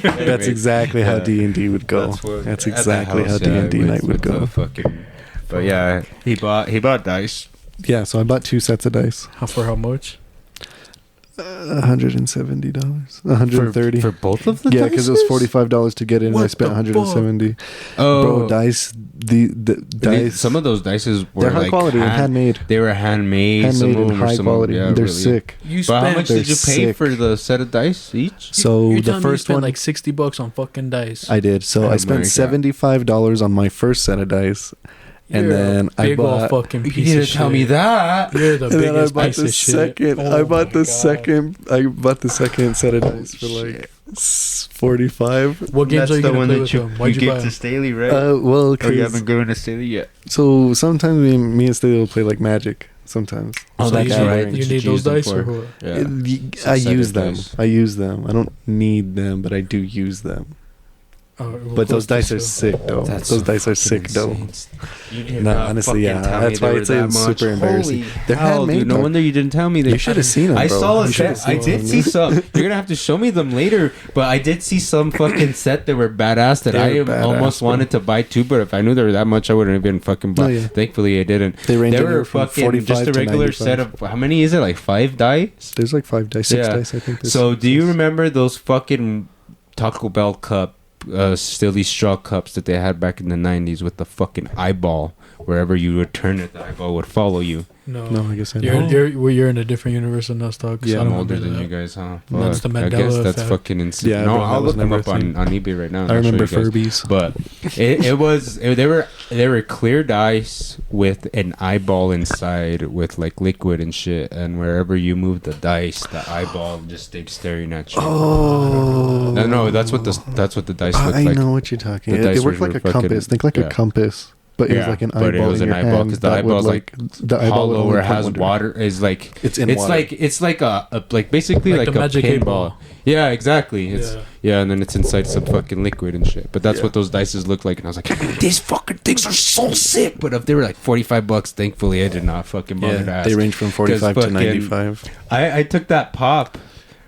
Speaker 3: That's exactly how D&D would go. That's exactly how D&D night would go.
Speaker 1: But yeah, he bought dice.
Speaker 3: Yeah, so I bought 2 sets of dice.
Speaker 2: How much?
Speaker 3: $170. $130.
Speaker 1: for both of the
Speaker 3: Yeah, because it was
Speaker 1: dices?
Speaker 3: $45 to get in. And I
Speaker 2: What
Speaker 3: spent
Speaker 2: the
Speaker 3: $170.
Speaker 1: Oh,
Speaker 3: Bro, dice. The dice.
Speaker 1: Some of those dices were
Speaker 3: they're high
Speaker 1: like
Speaker 3: quality and handmade.
Speaker 1: They were handmade.
Speaker 3: Handmade
Speaker 1: some of
Speaker 3: and
Speaker 1: them were
Speaker 3: high
Speaker 1: some-
Speaker 3: quality.
Speaker 1: yeah,
Speaker 3: They're
Speaker 1: really.
Speaker 3: sick.
Speaker 2: You
Speaker 1: But how
Speaker 2: spent
Speaker 1: much did you
Speaker 3: They're
Speaker 1: pay
Speaker 3: sick.
Speaker 1: for the set of dice each?
Speaker 3: So
Speaker 2: You're
Speaker 3: the
Speaker 2: telling me you
Speaker 3: first
Speaker 2: spent
Speaker 3: one,
Speaker 2: like $60 on fucking dice.
Speaker 3: I did. So
Speaker 1: Oh
Speaker 3: I
Speaker 1: my
Speaker 3: spent
Speaker 1: God.
Speaker 3: $75 on my first set of dice, and
Speaker 2: You're a
Speaker 3: then I
Speaker 2: big ol'
Speaker 3: bought.
Speaker 2: fucking
Speaker 1: You
Speaker 2: piece
Speaker 1: didn't
Speaker 2: of shit.
Speaker 1: tell me that.
Speaker 2: You're the
Speaker 3: And then I
Speaker 2: biggest
Speaker 3: bought
Speaker 2: piece
Speaker 3: the
Speaker 2: of shit.
Speaker 3: second.
Speaker 2: Oh
Speaker 3: I bought
Speaker 2: my
Speaker 3: the
Speaker 2: God.
Speaker 3: second. I bought the second set of dice for like 45.
Speaker 2: What games are you gonna play with them? Why'd you buy them?
Speaker 1: Staley, right?
Speaker 3: Well, 'cause-
Speaker 1: given to Staley yet.
Speaker 3: so sometimes me and Staley will play like Magic. Sometimes.
Speaker 1: Oh,
Speaker 2: So
Speaker 1: that's
Speaker 2: you,
Speaker 1: right.
Speaker 2: You
Speaker 1: That
Speaker 2: need
Speaker 1: you
Speaker 2: those
Speaker 1: use them
Speaker 2: dice or
Speaker 1: for.
Speaker 2: what?
Speaker 1: Yeah.
Speaker 3: I
Speaker 1: Set of
Speaker 3: use them.
Speaker 1: dice.
Speaker 3: I use them. I don't need them, but I do use them. But those dice are sick, though. Those dice are sick, though. No, honestly, yeah. That's why it's super embarrassing. They're handmade,
Speaker 1: Dude. No
Speaker 3: though.
Speaker 1: wonder you didn't tell me that.
Speaker 3: You should have seen them,
Speaker 1: I
Speaker 3: bro.
Speaker 1: saw a
Speaker 3: You should've
Speaker 1: set. I
Speaker 3: seen
Speaker 1: did
Speaker 3: them.
Speaker 1: see some. You're gonna have to show me them later. But I did see some fucking set that were badass that
Speaker 3: They
Speaker 1: I
Speaker 3: were badass,
Speaker 1: almost
Speaker 3: bro.
Speaker 1: wanted to buy too. But if I knew they were that much, I wouldn't have been fucking.
Speaker 3: Oh, yeah.
Speaker 1: Thankfully, I didn't.
Speaker 3: They range
Speaker 1: They were
Speaker 3: anywhere from
Speaker 1: fucking
Speaker 3: 45
Speaker 1: just a
Speaker 3: to
Speaker 1: regular
Speaker 3: 95.
Speaker 1: set of how many is it? Like 5 dice.
Speaker 3: There's like 5 dice, 6
Speaker 1: Yeah.
Speaker 3: dice, I think. There's
Speaker 1: So
Speaker 3: 6
Speaker 1: do you
Speaker 3: dice.
Speaker 1: remember those fucking Taco Bell cup, Stilly straw cups that they had back in the 90s with the fucking eyeball? Wherever you would turn it, the eyeball would follow you.
Speaker 2: No.
Speaker 3: No, I guess I
Speaker 2: You're,
Speaker 3: know.
Speaker 2: you're in a different universe than us, dog.
Speaker 3: Yeah,
Speaker 1: I'm
Speaker 2: don't
Speaker 1: older
Speaker 2: remember
Speaker 1: than
Speaker 2: that.
Speaker 1: you guys, huh?
Speaker 2: That's the
Speaker 1: Fuck. I
Speaker 2: Mandela
Speaker 1: guess that's
Speaker 2: effect.
Speaker 1: fucking insane.
Speaker 3: Yeah,
Speaker 1: no,
Speaker 3: bro,
Speaker 1: I'll
Speaker 3: that was
Speaker 1: look them
Speaker 3: never
Speaker 1: up
Speaker 3: a thing.
Speaker 1: on eBay right now. and
Speaker 3: I
Speaker 1: I'll show
Speaker 3: remember
Speaker 1: you guys.
Speaker 3: Furbies.
Speaker 1: But they were clear dice with an eyeball inside with like liquid and shit, and wherever you moved the dice, the eyeball just stayed staring at you.
Speaker 3: Oh.
Speaker 1: No, that's what the dice look
Speaker 3: I
Speaker 1: like.
Speaker 3: know what you're talking
Speaker 1: The
Speaker 3: about. It
Speaker 1: dice
Speaker 3: worked
Speaker 1: were
Speaker 3: like a
Speaker 1: fucking-
Speaker 3: compass. Think like
Speaker 1: yeah.
Speaker 3: a compass. but it was like an eyeball.
Speaker 1: but it was
Speaker 3: in
Speaker 1: an
Speaker 3: your
Speaker 1: eyeball
Speaker 3: hand
Speaker 1: because the
Speaker 3: that would,
Speaker 1: eyeball's like
Speaker 3: the eyeball would
Speaker 1: hollow
Speaker 3: only
Speaker 1: or
Speaker 3: come
Speaker 1: has
Speaker 3: under.
Speaker 1: water. Is like
Speaker 3: It's in water.
Speaker 1: it's like a like basically
Speaker 2: Like
Speaker 1: like,
Speaker 2: the
Speaker 1: a
Speaker 2: Magic 8 ball.
Speaker 1: pinball. Yeah, exactly. It's
Speaker 2: Yeah.
Speaker 1: yeah, and then it's inside some fucking liquid and shit. But that's
Speaker 3: Yeah.
Speaker 1: what those dices look like, and I was like, these fucking things are so sick. But if they were like $45, thankfully I did not fucking bother to
Speaker 3: Yeah,
Speaker 1: ask.
Speaker 3: they range from 45 to
Speaker 1: fucking-
Speaker 3: 95.
Speaker 1: I took that pop.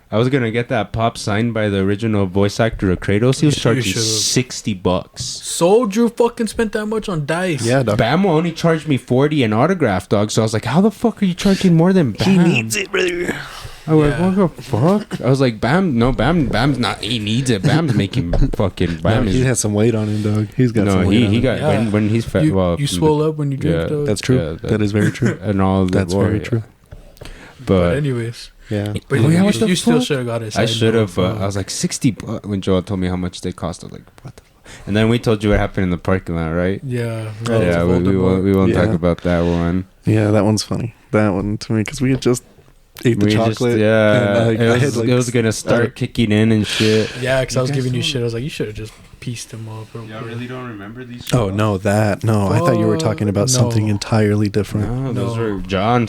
Speaker 1: I was gonna get that pop signed by the original voice actor of Kratos. He was
Speaker 2: You
Speaker 1: charging
Speaker 2: should've.
Speaker 1: $60.
Speaker 2: So Drew fucking spent that much on dice.
Speaker 3: Yeah, dog.
Speaker 1: Bam only charged me 40 an autograph, dog. So I was like, how the fuck are you charging more than Bam?
Speaker 3: it, brother.
Speaker 1: I was
Speaker 2: Yeah.
Speaker 1: like, what the fuck? I was like, Bam's not. He needs it. Bam's making fucking.
Speaker 3: No,
Speaker 1: Bam
Speaker 3: he
Speaker 1: is.
Speaker 3: has some weight on him, dog. He's got some
Speaker 1: No,
Speaker 3: weight on
Speaker 1: he
Speaker 3: him.
Speaker 1: got
Speaker 2: Yeah.
Speaker 1: when he's fat. Well,
Speaker 2: You swell up when you drink,
Speaker 1: yeah.
Speaker 2: though.
Speaker 3: That's true.
Speaker 1: Yeah,
Speaker 3: that is very true.
Speaker 1: and all the
Speaker 3: That's very true.
Speaker 2: But
Speaker 1: But
Speaker 2: anyways,
Speaker 3: Yeah.
Speaker 2: but
Speaker 1: Oh, yeah,
Speaker 2: you,
Speaker 1: what the
Speaker 2: you still
Speaker 1: fuck?
Speaker 2: should have got it.
Speaker 1: I should have. But I was like $60 when Joel told me how much they cost. I was like, what the. And then we told you what happened in the parking lot, right?
Speaker 2: yeah,
Speaker 1: Yeah, we won't talk
Speaker 3: Yeah.
Speaker 1: about that one.
Speaker 3: Yeah, that one's funny. That one to me, because we had just ate the
Speaker 1: We just-
Speaker 3: chocolate.
Speaker 1: yeah,
Speaker 3: and,
Speaker 1: it
Speaker 3: I
Speaker 1: was,
Speaker 3: had, like,
Speaker 1: it was gonna start kicking in and shit.
Speaker 2: Yeah, because I was
Speaker 1: You guys
Speaker 2: giving you
Speaker 1: don't-
Speaker 2: shit. I was like, you should have just pieced them up. Or
Speaker 1: don't remember these?
Speaker 3: Oh, no, that. No, I thought you were talking about something
Speaker 2: No.
Speaker 3: entirely different.
Speaker 1: No, those
Speaker 2: No.
Speaker 1: were John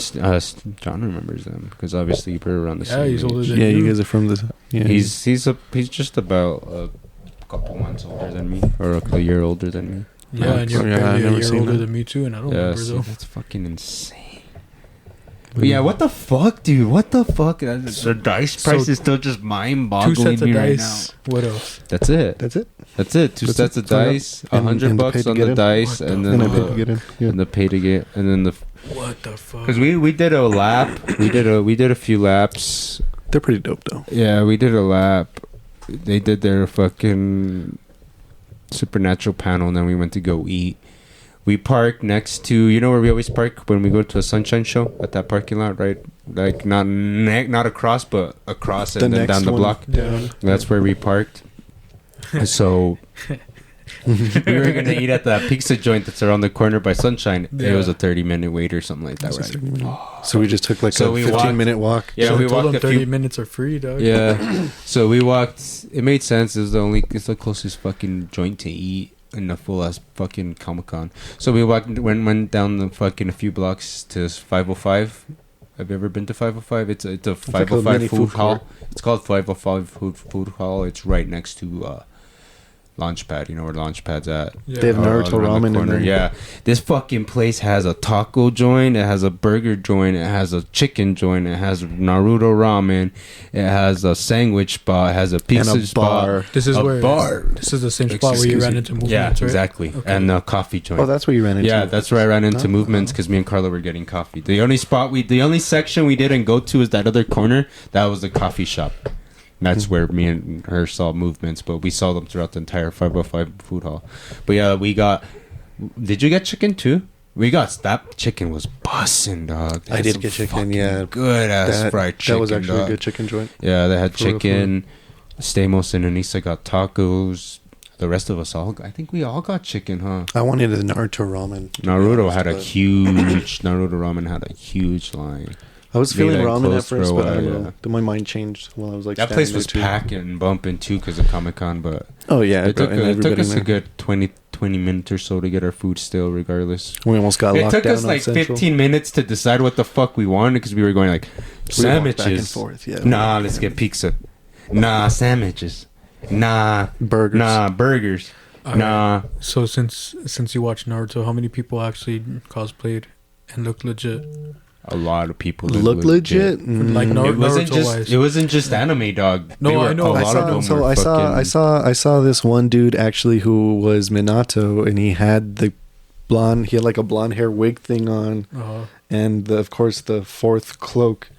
Speaker 1: remembers them because obviously you were around the
Speaker 2: Yeah,
Speaker 1: same
Speaker 2: he's
Speaker 1: age.
Speaker 2: older than
Speaker 3: Yeah, you
Speaker 2: you.
Speaker 3: guys are from the. Yeah,
Speaker 1: He's just about a couple months older than me, or a year older than me.
Speaker 2: Yeah, and you're
Speaker 3: Yeah, I've
Speaker 2: barely a
Speaker 3: never
Speaker 2: year
Speaker 3: seen
Speaker 2: older
Speaker 3: that.
Speaker 2: than me too, and I don't
Speaker 1: Yeah,
Speaker 2: remember
Speaker 1: see,
Speaker 2: though.
Speaker 1: that's fucking insane. But yeah, what the fuck, dude? What the fuck? The dice
Speaker 2: So-
Speaker 1: price is still just
Speaker 2: 2
Speaker 1: mind-boggling
Speaker 2: sets of
Speaker 1: me right now.
Speaker 2: dice. What else?
Speaker 1: That's it.
Speaker 3: That's it.
Speaker 1: That's it. Two
Speaker 3: That's
Speaker 1: sets
Speaker 3: it.
Speaker 1: of
Speaker 3: So, yeah.
Speaker 1: dice,
Speaker 3: And-
Speaker 1: $100
Speaker 3: and the pay
Speaker 1: bucks
Speaker 3: to
Speaker 1: on
Speaker 3: get
Speaker 1: the
Speaker 3: in.
Speaker 1: dice,
Speaker 2: What
Speaker 1: and
Speaker 2: the
Speaker 1: then
Speaker 3: And I
Speaker 2: fuck?
Speaker 3: paid to get in. Yeah.
Speaker 1: and the pay to get, and then the
Speaker 2: What the fuck?
Speaker 1: because we did a lap. we did a few laps.
Speaker 3: They're pretty dope, though.
Speaker 1: Yeah, we did a lap. They did their fucking supernatural panel, and then we went to go eat. We parked next to, you know where we always park when we go to a Sunshine Show at that parking lot, right? Like not across, but across and
Speaker 3: The
Speaker 1: then
Speaker 3: next
Speaker 1: down the
Speaker 3: one.
Speaker 1: block.
Speaker 2: Yeah.
Speaker 1: That's where we parked. So we were gonna eat at that pizza joint that's around the corner by Sunshine.
Speaker 2: Yeah.
Speaker 1: It was a 30-minute wait or something like that, right?
Speaker 3: So we just took like
Speaker 1: So
Speaker 3: a
Speaker 1: we
Speaker 3: 15-minute walk.
Speaker 1: Yeah,
Speaker 2: So
Speaker 1: we
Speaker 2: I told
Speaker 1: walked
Speaker 2: them
Speaker 1: a
Speaker 2: 30
Speaker 1: few.
Speaker 2: minutes are free, dog.
Speaker 1: Yeah. So we walked. It made sense. It's the closest fucking joint to eat in the full ass fucking Comic-Con. So we went down the fucking a few blocks to 505. Have you ever been to 505? It's a
Speaker 3: like a
Speaker 1: 505
Speaker 3: mini
Speaker 1: food
Speaker 3: food
Speaker 1: hall.
Speaker 3: court.
Speaker 1: It's called 505 food hall. It's right next to Launchpad. You know where Launchpad's at?
Speaker 2: Yeah.
Speaker 3: They have Naruto
Speaker 1: Around the
Speaker 3: ramen in
Speaker 1: corner.
Speaker 3: there.
Speaker 1: Yeah, this fucking place has a taco joint. It has a burger joint. It has a chicken joint. It has Naruto ramen. It has a sandwich spot. It has a pizza
Speaker 3: And a
Speaker 1: spot.
Speaker 3: bar.
Speaker 2: This is
Speaker 1: a
Speaker 2: where
Speaker 1: bar.
Speaker 2: This is the same spot where you
Speaker 3: Excuse
Speaker 2: ran
Speaker 3: me.
Speaker 2: into movements,
Speaker 1: Yeah,
Speaker 2: right?
Speaker 1: exactly.
Speaker 2: Okay.
Speaker 1: And a coffee joint.
Speaker 3: Oh, that's where you ran into.
Speaker 1: Yeah, that's where I ran into
Speaker 3: Oh.
Speaker 1: movements because me and Carla were getting coffee. The only section we didn't go to is that other corner. That was the coffee shop. And that's where me and her saw movements, but we saw them throughout the entire 505 food hall. But yeah, we got. Did you get chicken too? We got that chicken was bussin', dog. They
Speaker 3: I
Speaker 1: had
Speaker 3: did
Speaker 1: some
Speaker 3: get chicken,
Speaker 1: fucking
Speaker 3: yeah.
Speaker 1: good ass fried chicken.
Speaker 3: That was actually
Speaker 1: dog.
Speaker 3: a good chicken joint.
Speaker 1: Yeah, they had
Speaker 3: For real,
Speaker 1: chicken. Stamos and Anissa got tacos. The rest of us I think we all got chicken, huh?
Speaker 3: I wanted the Naruto ramen. to be
Speaker 1: Naruto
Speaker 3: honest,
Speaker 1: had a
Speaker 3: but
Speaker 1: huge Naruto ramen had a huge line.
Speaker 3: I was
Speaker 1: They,
Speaker 3: feeling
Speaker 1: like,
Speaker 3: ramen at
Speaker 1: closed
Speaker 3: first,
Speaker 1: for a
Speaker 3: but I don't
Speaker 1: while,
Speaker 3: know.
Speaker 1: yeah.
Speaker 3: Then my mind changed while I was like.
Speaker 1: That
Speaker 3: standing
Speaker 1: place was
Speaker 3: there, too.
Speaker 1: packing and bumping too because of Comic Con, but
Speaker 3: Oh yeah,
Speaker 1: it took,
Speaker 3: and
Speaker 1: it took
Speaker 3: everybody
Speaker 1: us a
Speaker 3: there.
Speaker 1: good 20 minutes or so to get our food still, regardless.
Speaker 3: We almost got
Speaker 1: It
Speaker 3: locked
Speaker 1: took
Speaker 3: down
Speaker 1: us
Speaker 3: on
Speaker 1: like
Speaker 3: Central.
Speaker 1: 15 minutes to decide what the fuck we wanted because we were going like
Speaker 3: We walked
Speaker 1: sandwiches.
Speaker 3: back and forth. Yeah.
Speaker 1: Nah, let's get pizza. Nah, sandwiches. Nah,
Speaker 3: Burgers.
Speaker 1: nah, burgers.
Speaker 2: All right.
Speaker 1: Nah.
Speaker 2: So since you watch Naruto, how many people actually cosplayed and looked legit?
Speaker 1: A lot of people
Speaker 3: Look legit.
Speaker 2: Like
Speaker 3: Mm.
Speaker 2: Naruto.
Speaker 1: It wasn't just anime, dog.
Speaker 2: No,
Speaker 1: They were-
Speaker 2: I know.
Speaker 1: A
Speaker 2: I
Speaker 1: lot
Speaker 2: saw-
Speaker 1: of them
Speaker 3: So
Speaker 1: were
Speaker 3: I
Speaker 1: fucking-
Speaker 3: saw this one dude actually who was Minato, and he had the blonde. He had like a blonde hair wig thing on, and of course the fourth cloak.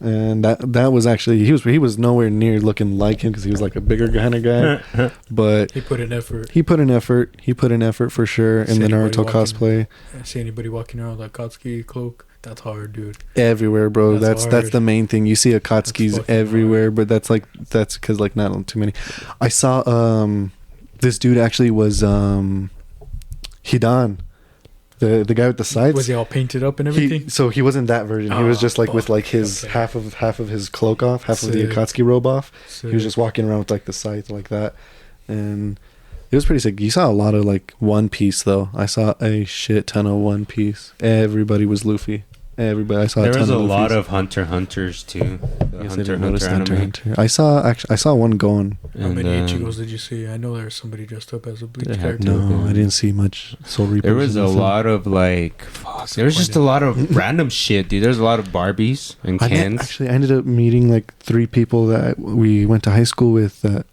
Speaker 3: And that was actually he was nowhere near looking like him because he was like a bigger kind of guy, but
Speaker 2: He put in effort.
Speaker 3: he put an effort. He put an effort for sure in
Speaker 2: See
Speaker 3: the
Speaker 2: anybody
Speaker 3: Naruto
Speaker 2: walking-
Speaker 3: cosplay
Speaker 2: I see anybody walking around with a Akatsuki cloak? That's hard, dude.
Speaker 3: everywhere, bro.
Speaker 2: That's
Speaker 3: That's
Speaker 2: hard.
Speaker 3: the main thing. You see Akatsuki's
Speaker 2: fucking
Speaker 3: everywhere, but that's because like not too many. I saw this dude actually was Hidan, the guy with the sides.
Speaker 2: Was he all painted up and everything?
Speaker 3: So he wasn't that version. He was
Speaker 2: Oh,
Speaker 3: just like with
Speaker 2: fuck.
Speaker 3: like his
Speaker 2: Okay.
Speaker 3: half of his cloak off, half of the
Speaker 2: Sick.
Speaker 3: Akatsuki robe off.
Speaker 2: So,
Speaker 3: He was just walking around with like the scythe like that, and It was pretty sick. You saw a lot of like One Piece though. I saw a shit ton of One Piece. Everybody was Luffy. Everybody. I saw.
Speaker 1: There
Speaker 3: a ton
Speaker 1: was a
Speaker 3: of
Speaker 1: lot
Speaker 3: Luffys.
Speaker 1: of Hunter Hunters too. The
Speaker 3: I guess I
Speaker 1: Hunter
Speaker 3: didn't notice
Speaker 1: Hunter anime.
Speaker 3: Hunter. I saw one going.
Speaker 2: How
Speaker 1: And,
Speaker 2: many Ichigos did you see? I know there was somebody dressed up as a Bleach
Speaker 1: There had
Speaker 2: character.
Speaker 1: to
Speaker 3: No, I didn't see much Soul Reapers.
Speaker 1: There was
Speaker 3: in
Speaker 1: a
Speaker 3: the film.
Speaker 1: lot of like, there was just a lot of random shit, dude. There's a lot of Barbies and Kens.
Speaker 3: Actually, I ended up meeting like 3 people that we went to high school with. That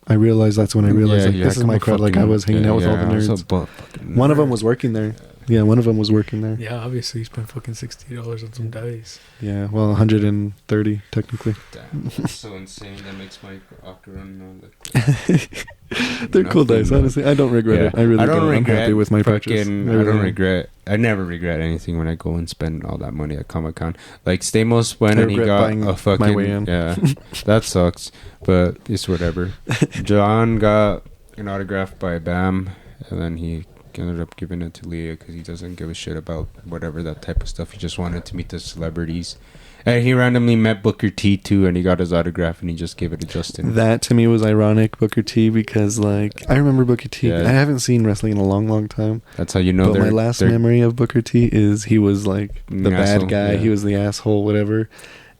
Speaker 3: I realized that's when I realized like this is my crowd. Like I was hanging out with all the nerds. One of them was working there. Yeah, one of them was working there.
Speaker 2: Yeah, obviously you spent fucking $60 on some dice.
Speaker 3: Yeah, well, 130 technically.
Speaker 1: Damn, that's so insane. That makes my Octorun
Speaker 3: They're cool dice, honestly. I don't regret it. I really don't. I'm happy with my purchase.
Speaker 1: I don't regret. I never regret anything when I go and spend all that money at Comic-Con. Like Stamos went
Speaker 3: I
Speaker 1: and he
Speaker 3: regret
Speaker 1: got
Speaker 3: buying
Speaker 1: a fucking
Speaker 3: my way in.
Speaker 1: yeah. That sucks, but it's whatever. John got an autograph by Bam, and then he ended up giving it to Leah because he doesn't give a shit about whatever that type of stuff. He just wanted to meet the celebrities. And he randomly met Booker T too, and he got his autograph, and he just gave it to Justin.
Speaker 3: That to me was ironic, Booker T, because like I remember Booker T.
Speaker 1: Yeah.
Speaker 3: I haven't seen wrestling in a long, long time.
Speaker 1: That's how you know.
Speaker 3: But my last memory of Booker T is he was like the
Speaker 1: An asshole,
Speaker 3: bad guy.
Speaker 1: yeah.
Speaker 3: He was the asshole, whatever.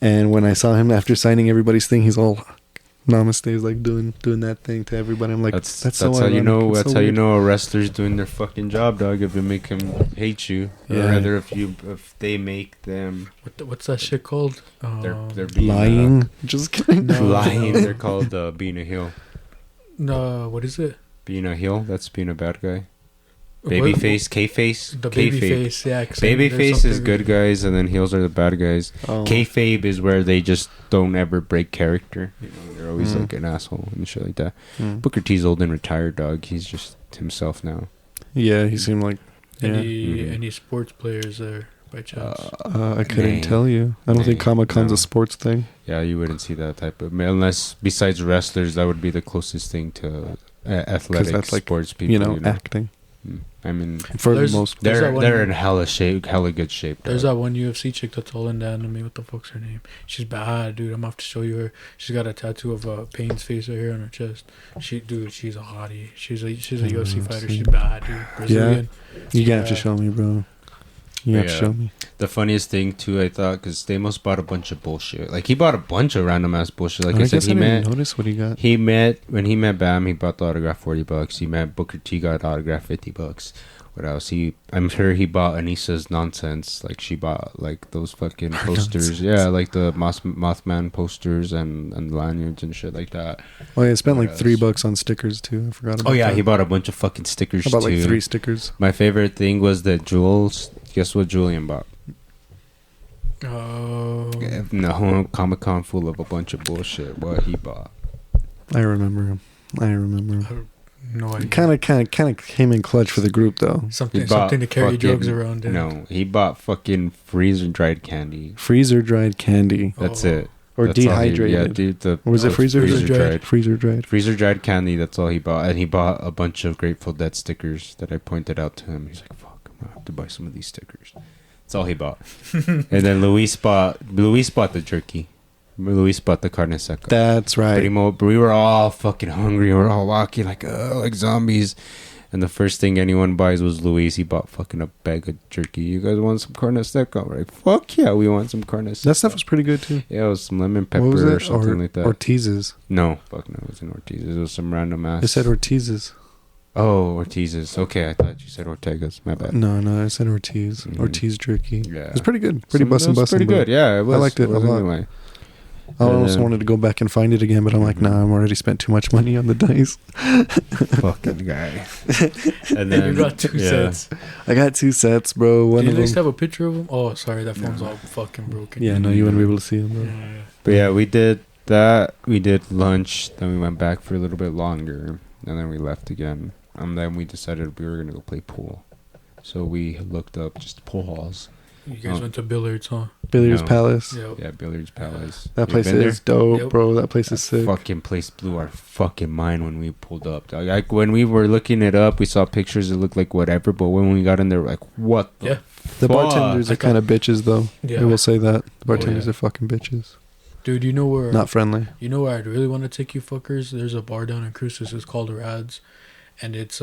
Speaker 3: And when I saw him after signing everybody's thing, he's all namaste, is like doing that thing to everybody. I'm like, that's so
Speaker 1: how you
Speaker 3: ironic.
Speaker 1: know.
Speaker 3: It's
Speaker 1: That's
Speaker 3: so
Speaker 1: how you
Speaker 3: weird.
Speaker 1: know a wrestler's doing their fucking job, dog. If you make him hate you, or
Speaker 3: Yeah.
Speaker 1: rather, if they make them,
Speaker 2: What's that shit called?
Speaker 1: they're being
Speaker 3: lying. Just kidding.
Speaker 2: No.
Speaker 1: lying. They're called being a heel.
Speaker 2: No, what is it?
Speaker 1: Being a heel, that's being a bad guy.
Speaker 2: What-
Speaker 1: Babyface, K-face,
Speaker 2: The
Speaker 1: Kayfabe.
Speaker 2: babyface, yeah. 'cause there's
Speaker 1: Babyface is
Speaker 2: something-
Speaker 1: good guys, and then heels are the bad guys.
Speaker 3: Oh.
Speaker 1: Kayfabe is where they just don't ever break character. You know, they're always
Speaker 3: Mm.
Speaker 1: like an asshole and shit like that.
Speaker 3: Mm.
Speaker 1: Booker T's old and retired, dog. He's just himself now.
Speaker 3: Yeah, he seemed like. Yeah.
Speaker 1: Mhm.
Speaker 2: Any sports players there by chance?
Speaker 3: I couldn't
Speaker 1: Nay.
Speaker 3: tell you. I don't think
Speaker 1: Nay,
Speaker 3: Comic Con's
Speaker 1: no.
Speaker 3: a sports thing.
Speaker 1: Yeah, you wouldn't see that type of unless besides wrestlers, that would be the closest thing to athletic
Speaker 3: that's like,
Speaker 1: sports people.
Speaker 3: You know, acting.
Speaker 1: I mean,
Speaker 3: For
Speaker 2: There's-
Speaker 3: the most.
Speaker 2: There's
Speaker 1: they're
Speaker 2: that one-
Speaker 1: they're in hella shape, hella good shape.
Speaker 2: There's
Speaker 1: dog.
Speaker 2: that one UFC chick that's all into anime. What the fuck's her name? She's bad, dude. I'm gonna have to show you her. She's got a tattoo of Pain's face right here on her chest. She's a hottie. She's a UFC
Speaker 3: let's
Speaker 2: fighter.
Speaker 3: see.
Speaker 2: She's bad, dude. Brazilian.
Speaker 3: You have to
Speaker 2: Yeah.
Speaker 3: show me, bro. You have to
Speaker 1: Yeah.
Speaker 3: show me.
Speaker 1: The funniest thing too, I thought, because Stamos bought a bunch of bullshit. Like he bought a bunch of random ass bullshit. Like I said,
Speaker 3: guess
Speaker 1: he
Speaker 3: I didn't
Speaker 1: met.
Speaker 3: notice what he got.
Speaker 1: When he met Bam, he bought the autograph $40. He met Booker T, got autograph $50. What else? I'm sure he bought Anissa's nonsense. Like she bought like those fucking posters.
Speaker 3: Nonsense.
Speaker 1: Yeah, like the Mothman posters and lanyards and shit like that.
Speaker 3: Oh, yeah, I spent
Speaker 1: What
Speaker 3: like $3
Speaker 1: else?
Speaker 3: on stickers too. I forgot about
Speaker 1: Oh yeah,
Speaker 3: that.
Speaker 1: he bought a bunch of fucking stickers
Speaker 3: I bought
Speaker 1: too.
Speaker 3: like 3 stickers.
Speaker 1: My favorite thing was the jewels. Guess what Julian bought?
Speaker 2: Oh.
Speaker 1: No, Comic-Con full of a bunch of bullshit. What he bought.
Speaker 3: I remember him.
Speaker 2: No idea.
Speaker 3: Kind of came in clutch for the group though.
Speaker 2: Something
Speaker 1: He bought
Speaker 2: to carry
Speaker 1: fucking-
Speaker 2: drugs around. In.
Speaker 1: No, he bought fucking freezer dried candy.
Speaker 3: Freezer dried candy
Speaker 1: That's
Speaker 2: Oh.
Speaker 1: it.
Speaker 3: or
Speaker 1: That's all he-
Speaker 3: dehydrated.
Speaker 1: Yeah, dude.
Speaker 3: Or was it freezer
Speaker 2: dried?
Speaker 1: dried?
Speaker 3: Freezer dried.
Speaker 1: Freezer dried candy. That's all he bought, and he bought a bunch of Grateful Dead stickers that I pointed out to him. He's like, "Fuck, I'm gonna have to buy some of these stickers." That's all he bought. And then Luis bought the jerky. Luis bought the carne seca.
Speaker 3: That's right.
Speaker 1: Primo, we were all fucking hungry. We were all walking like zombies. And the first thing anyone buys was Luis. He bought fucking a bag of jerky. You guys want some carne seca? Right? Fuck yeah, we want some carne seca.
Speaker 3: That stuff was pretty good too.
Speaker 1: Yeah, it was some lemon pepper
Speaker 3: What was
Speaker 1: or
Speaker 3: it?
Speaker 1: something like that.
Speaker 3: Ortiz's.
Speaker 1: No, fuck no, it wasn't Ortiz's. It was some random ass.
Speaker 3: It said Ortiz's.
Speaker 1: Oh, Ortiz's. Okay, I thought you said Ortega's. My bad.
Speaker 3: No, I said Ortiz.
Speaker 1: Mhm.
Speaker 3: Ortiz jerky.
Speaker 1: Yeah.
Speaker 3: It was pretty good. Pretty bussin'.
Speaker 1: It was pretty good. Yeah, it was.
Speaker 3: liked it a
Speaker 1: wasn't
Speaker 3: lot.
Speaker 1: gonna lie.
Speaker 3: I
Speaker 1: And
Speaker 3: almost
Speaker 1: then-
Speaker 3: wanted to go back and find it again, but I'm like, nah, I'm already spent too much money on the dice.
Speaker 1: Fucking guy. And
Speaker 2: And
Speaker 1: then
Speaker 2: you got 2 sets.
Speaker 3: I got 2 sets, bro. One
Speaker 2: Do you
Speaker 3: of
Speaker 2: guys
Speaker 3: them.
Speaker 2: have a picture of them? Oh, sorry, that phone's
Speaker 1: No.
Speaker 2: all fucking broken.
Speaker 3: Yeah, no, you wouldn't be able to see them, bro.
Speaker 2: Yeah.
Speaker 1: But yeah, we did that. We did lunch. Then we went back for a little bit longer, and then we left again. And then we decided we were gonna go play pool. So we looked up just pool halls.
Speaker 2: You guys
Speaker 1: Oh.
Speaker 2: went to Billiards, huh?
Speaker 3: Billiards
Speaker 1: No.
Speaker 3: Palace.
Speaker 2: Yeah.
Speaker 1: Yeah, Billiards Palace.
Speaker 3: That
Speaker 1: You
Speaker 3: place
Speaker 1: been there?
Speaker 3: is dope,
Speaker 2: Yep.
Speaker 3: bro. That place
Speaker 1: That
Speaker 3: is sick.
Speaker 1: fucking place blew our fucking mind when we pulled up. Dog. Like when we were looking it up, we saw pictures. It looked like whatever, but when we got in there, we're like, what the
Speaker 2: Yeah.
Speaker 3: The
Speaker 1: fuck?
Speaker 3: bartenders are
Speaker 2: Like
Speaker 3: kind of bitches, though.
Speaker 2: Yeah.
Speaker 3: I will say that. The bartenders
Speaker 1: yeah.
Speaker 3: are fucking bitches.
Speaker 2: Dude, you know where?
Speaker 3: Not friendly.
Speaker 2: You know where I'd really want to take you fuckers? There's a bar down in Cruces. It's called Rads, and it's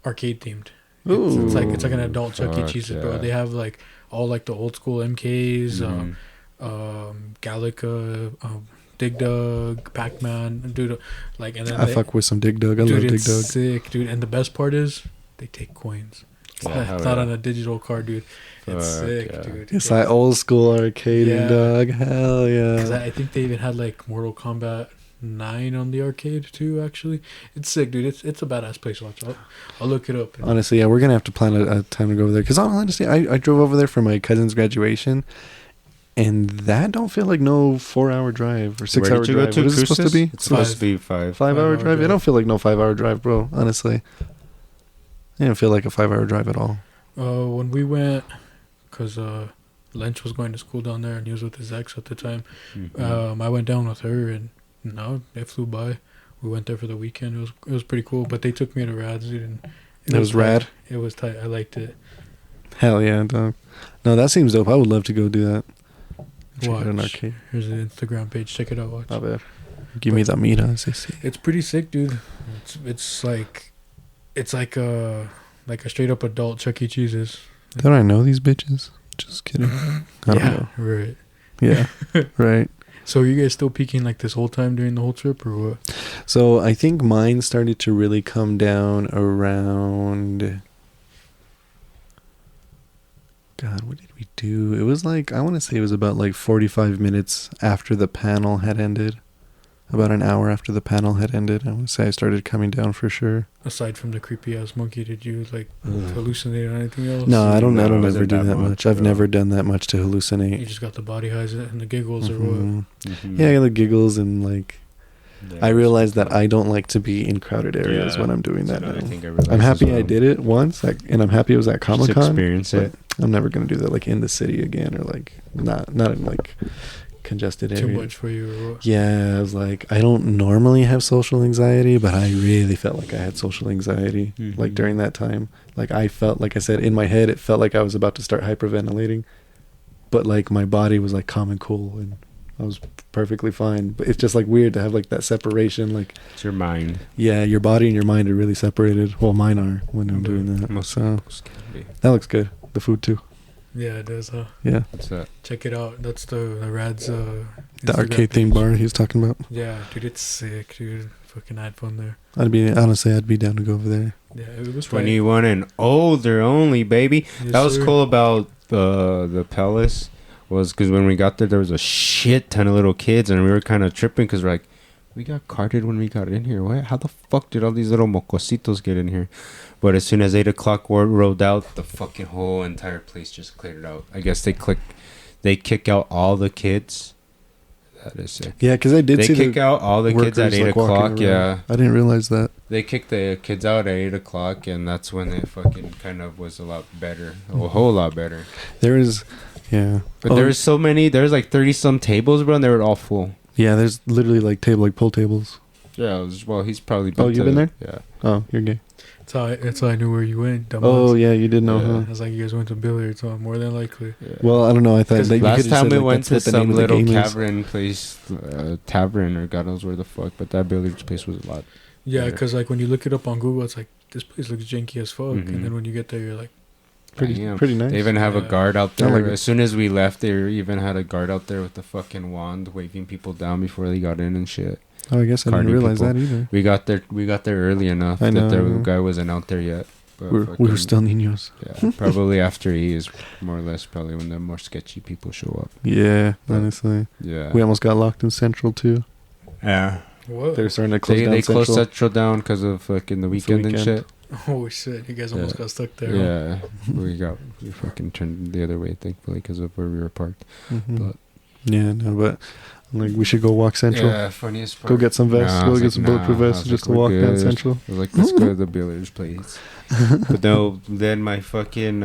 Speaker 2: arcade themed. It's like an adult Chuck E.
Speaker 1: Fuck,
Speaker 2: Cheese's, bro.
Speaker 1: yeah.
Speaker 2: They have like all like the old school MKs,
Speaker 1: Mhm.
Speaker 2: Galaga, Dig Dug, Pac Man, dude. Like, and then
Speaker 3: I fuck with some Dig Dug. I love
Speaker 2: dude,
Speaker 3: Dig
Speaker 2: it's
Speaker 3: Dug.
Speaker 2: sick, dude. And the best part is they take coins. It's
Speaker 1: Yeah,
Speaker 2: not,
Speaker 1: hell
Speaker 2: it's not
Speaker 1: yeah.
Speaker 2: on a digital card, dude. It's
Speaker 1: Fuck,
Speaker 2: sick,
Speaker 1: yeah.
Speaker 2: dude.
Speaker 3: It's like old school arcade,
Speaker 2: Yeah.
Speaker 3: dog. Hell
Speaker 2: Because
Speaker 3: yeah.
Speaker 2: I think they even had like Mortal Kombat 9 on the arcade too. Actually, it's sick, dude. It's a badass place. Watch, I'll look it up.
Speaker 3: Honestly, yeah, we're gonna have to plan a time to go over there. Because honestly, I drove over there for my cousin's graduation, and that don't feel like no 4-hour drive or 6-hour
Speaker 1: Where did you
Speaker 3: drive.
Speaker 1: go to?
Speaker 3: What is it supposed to
Speaker 1: Cruces?
Speaker 3: be?
Speaker 1: It's supposed to be 5.
Speaker 3: 5-hour
Speaker 2: 5-hour
Speaker 3: drive? It
Speaker 2: drive.
Speaker 3: don't feel like no 5-hour drive, bro. Honestly, it didn't feel like a 5-hour drive at all.
Speaker 2: When we went, because Lynch was going to school down there and he was with his ex at the time.
Speaker 1: Mhm.
Speaker 2: I went down with her and no, it flew by. We went there for the weekend. It was pretty cool. But they took me to Rads, dude. And
Speaker 3: It was
Speaker 2: tight.
Speaker 3: rad.
Speaker 2: It was tight. I liked it.
Speaker 3: Hell yeah, dog. No, that seems dope. I would love to go do that. Check out an
Speaker 2: Watch.
Speaker 3: arcade.
Speaker 2: Here's the Instagram page. Check it out. Watch.
Speaker 3: A ver. Give me the mira, sissy.
Speaker 2: It's pretty sick, dude. It's like a straight up adult Chuck E. Cheese's.
Speaker 3: Don't I know these bitches? Just kidding. I don't know.
Speaker 2: Right.
Speaker 3: Yeah, right.
Speaker 2: So are you guys still peaking like this whole time during the whole trip or what?
Speaker 3: So I think mine started to really come down around. God, what did we do? It was like, I want to say it was about like 45 minutes after the panel had ended. About an hour after the panel had ended. I want to say I started coming down for sure.
Speaker 2: Aside from the creepy ass monkey, did you like hallucinate or anything else?
Speaker 3: No, I don't
Speaker 1: No, it
Speaker 3: ever
Speaker 1: wasn't
Speaker 3: do
Speaker 1: that
Speaker 3: that
Speaker 1: much,
Speaker 3: much. I've
Speaker 1: bro.
Speaker 3: never done that much to
Speaker 2: You
Speaker 3: hallucinate.
Speaker 2: just got the body highs and the giggles or what?
Speaker 3: Mhm.
Speaker 1: Mhm.
Speaker 3: Yeah, the giggles and like,
Speaker 1: Yeah,
Speaker 3: I realized that I don't like to be in crowded areas
Speaker 1: Yeah.
Speaker 3: when I'm doing
Speaker 1: That's
Speaker 3: that
Speaker 1: another
Speaker 3: now.
Speaker 1: thing I realized
Speaker 3: I'm happy
Speaker 1: as well.
Speaker 3: I did it once, and I'm happy it was at
Speaker 1: Just
Speaker 3: Comic-Con.
Speaker 1: experience it.
Speaker 3: I'm never gonna do that like in the city again, or like not in like congested
Speaker 2: Too
Speaker 3: areas.
Speaker 2: much for you or what?
Speaker 3: Yeah, I was like, I don't normally have social anxiety, but I really felt like I had social anxiety like
Speaker 1: Mhm.
Speaker 3: during that time. Like I felt, like I said, in my head, it felt like I was about to start hyperventilating, but like my body was like calm and cool, and I was perfectly fine. But it's just like weird to have like that separation. Like,
Speaker 1: It's your mind.
Speaker 3: yeah, your body and your mind are really separated. Well, mine are when I'm
Speaker 2: Yeah.
Speaker 3: doing that.
Speaker 1: Most
Speaker 3: So
Speaker 1: people's can be.
Speaker 3: that looks good. The food too.
Speaker 2: Yeah, it does.
Speaker 3: Yeah,
Speaker 1: What's that?
Speaker 2: Check it out. That's the Rads.
Speaker 3: the
Speaker 2: Instagram
Speaker 3: arcade theme
Speaker 2: page.
Speaker 3: bar he was talking about.
Speaker 2: Yeah, dude, it's sick, dude. Fucking had fun there.
Speaker 3: I'd be down to go over there.
Speaker 2: Yeah, it was
Speaker 1: 21 and older only, baby.
Speaker 2: Yes,
Speaker 1: That was
Speaker 2: sir.
Speaker 1: cool about the palace was because when we got there was a shit ton of little kids and we were kind of tripping because we're like, we got carded when we got in here. What? How the fuck did all these little mocositos get in here? But as soon as 8 o'clock rolled out, the fucking whole entire place just cleared out. I guess they kick out all the kids. That is it.
Speaker 3: Yeah, because I did
Speaker 1: They
Speaker 3: see
Speaker 1: kick
Speaker 3: the
Speaker 1: out all the kids at
Speaker 3: workers,
Speaker 1: 8
Speaker 3: like, walking
Speaker 1: o'clock.
Speaker 3: around.
Speaker 1: Yeah.
Speaker 3: I didn't realize that.
Speaker 1: They kicked the kids out at 8 o'clock, and that's when it fucking kind of was a lot better. A whole lot better.
Speaker 3: There is, yeah.
Speaker 1: But
Speaker 3: Oh,
Speaker 1: there was so many. There's like 30 some tables, bro, and they were all full.
Speaker 3: yeah, there's literally like pool tables.
Speaker 1: Yeah, well, he's probably
Speaker 3: Oh, you've been there?
Speaker 1: Yeah.
Speaker 3: Oh, you're gay.
Speaker 2: That's how I knew where you went. Dumbass.
Speaker 3: Oh, yeah, you did know,
Speaker 1: Yeah.
Speaker 3: huh?
Speaker 2: I was like, you guys went to billiards, so more than likely.
Speaker 1: Yeah.
Speaker 3: Well, I don't know. I thought that you
Speaker 1: Last
Speaker 3: could've
Speaker 1: time
Speaker 3: said,
Speaker 1: we
Speaker 3: like,
Speaker 1: went
Speaker 3: that's
Speaker 1: to
Speaker 3: what the name
Speaker 1: some
Speaker 3: of the
Speaker 1: little
Speaker 3: game is.
Speaker 1: tavern place, tavern or God knows where the fuck, but that billiards place was a lot.
Speaker 2: Yeah,
Speaker 1: Yeah.
Speaker 2: because like when you look it up on Google, it's like this place looks janky as fuck,
Speaker 1: Mhm.
Speaker 2: and then when you get there, you're like,
Speaker 3: Pretty
Speaker 1: Damn.
Speaker 3: nice.
Speaker 1: They even have a
Speaker 2: Yeah.
Speaker 1: guard out
Speaker 3: I
Speaker 1: there.
Speaker 3: like it.
Speaker 1: As soon as we left, they even had a guard out there with the fucking wand, waving people down before they got in and shit.
Speaker 3: Oh, I guess I didn't
Speaker 1: Carding
Speaker 3: realize
Speaker 1: people.
Speaker 3: that either.
Speaker 1: We got there early enough
Speaker 3: I
Speaker 1: that the
Speaker 3: know.
Speaker 1: guy wasn't out there yet. But
Speaker 3: We were
Speaker 1: fucking-
Speaker 3: still niños.
Speaker 1: Yeah, probably after he is more or less probably when the more sketchy people show up.
Speaker 3: Yeah,
Speaker 1: Yeah.
Speaker 3: honestly.
Speaker 1: Yeah.
Speaker 3: We almost got locked in Central, too.
Speaker 1: Yeah.
Speaker 2: what?
Speaker 3: They're starting to close down
Speaker 1: They closed
Speaker 3: Central.
Speaker 1: Central down because of fucking the
Speaker 3: It's the
Speaker 1: weekend and
Speaker 3: weekend.
Speaker 1: shit.
Speaker 2: Oh shit! You guys almost
Speaker 1: Yeah.
Speaker 2: got stuck there. huh?
Speaker 1: Yeah. we fucking turned the other way, thankfully, because of where we were parked.
Speaker 3: Mhm.
Speaker 1: But-
Speaker 3: Yeah, no, but like we should go walk Central.
Speaker 1: Yeah, funniest part.
Speaker 3: Go get some vests.
Speaker 1: Nah, I
Speaker 3: Go
Speaker 1: was
Speaker 3: get
Speaker 1: like,
Speaker 3: some
Speaker 1: nah.
Speaker 3: bulletproof
Speaker 1: I
Speaker 3: vests
Speaker 1: was
Speaker 3: just to
Speaker 1: like,
Speaker 3: walk
Speaker 1: we're
Speaker 3: down
Speaker 1: good.
Speaker 3: Central.
Speaker 1: I was like, let's go to the billiards place. But no, then my fucking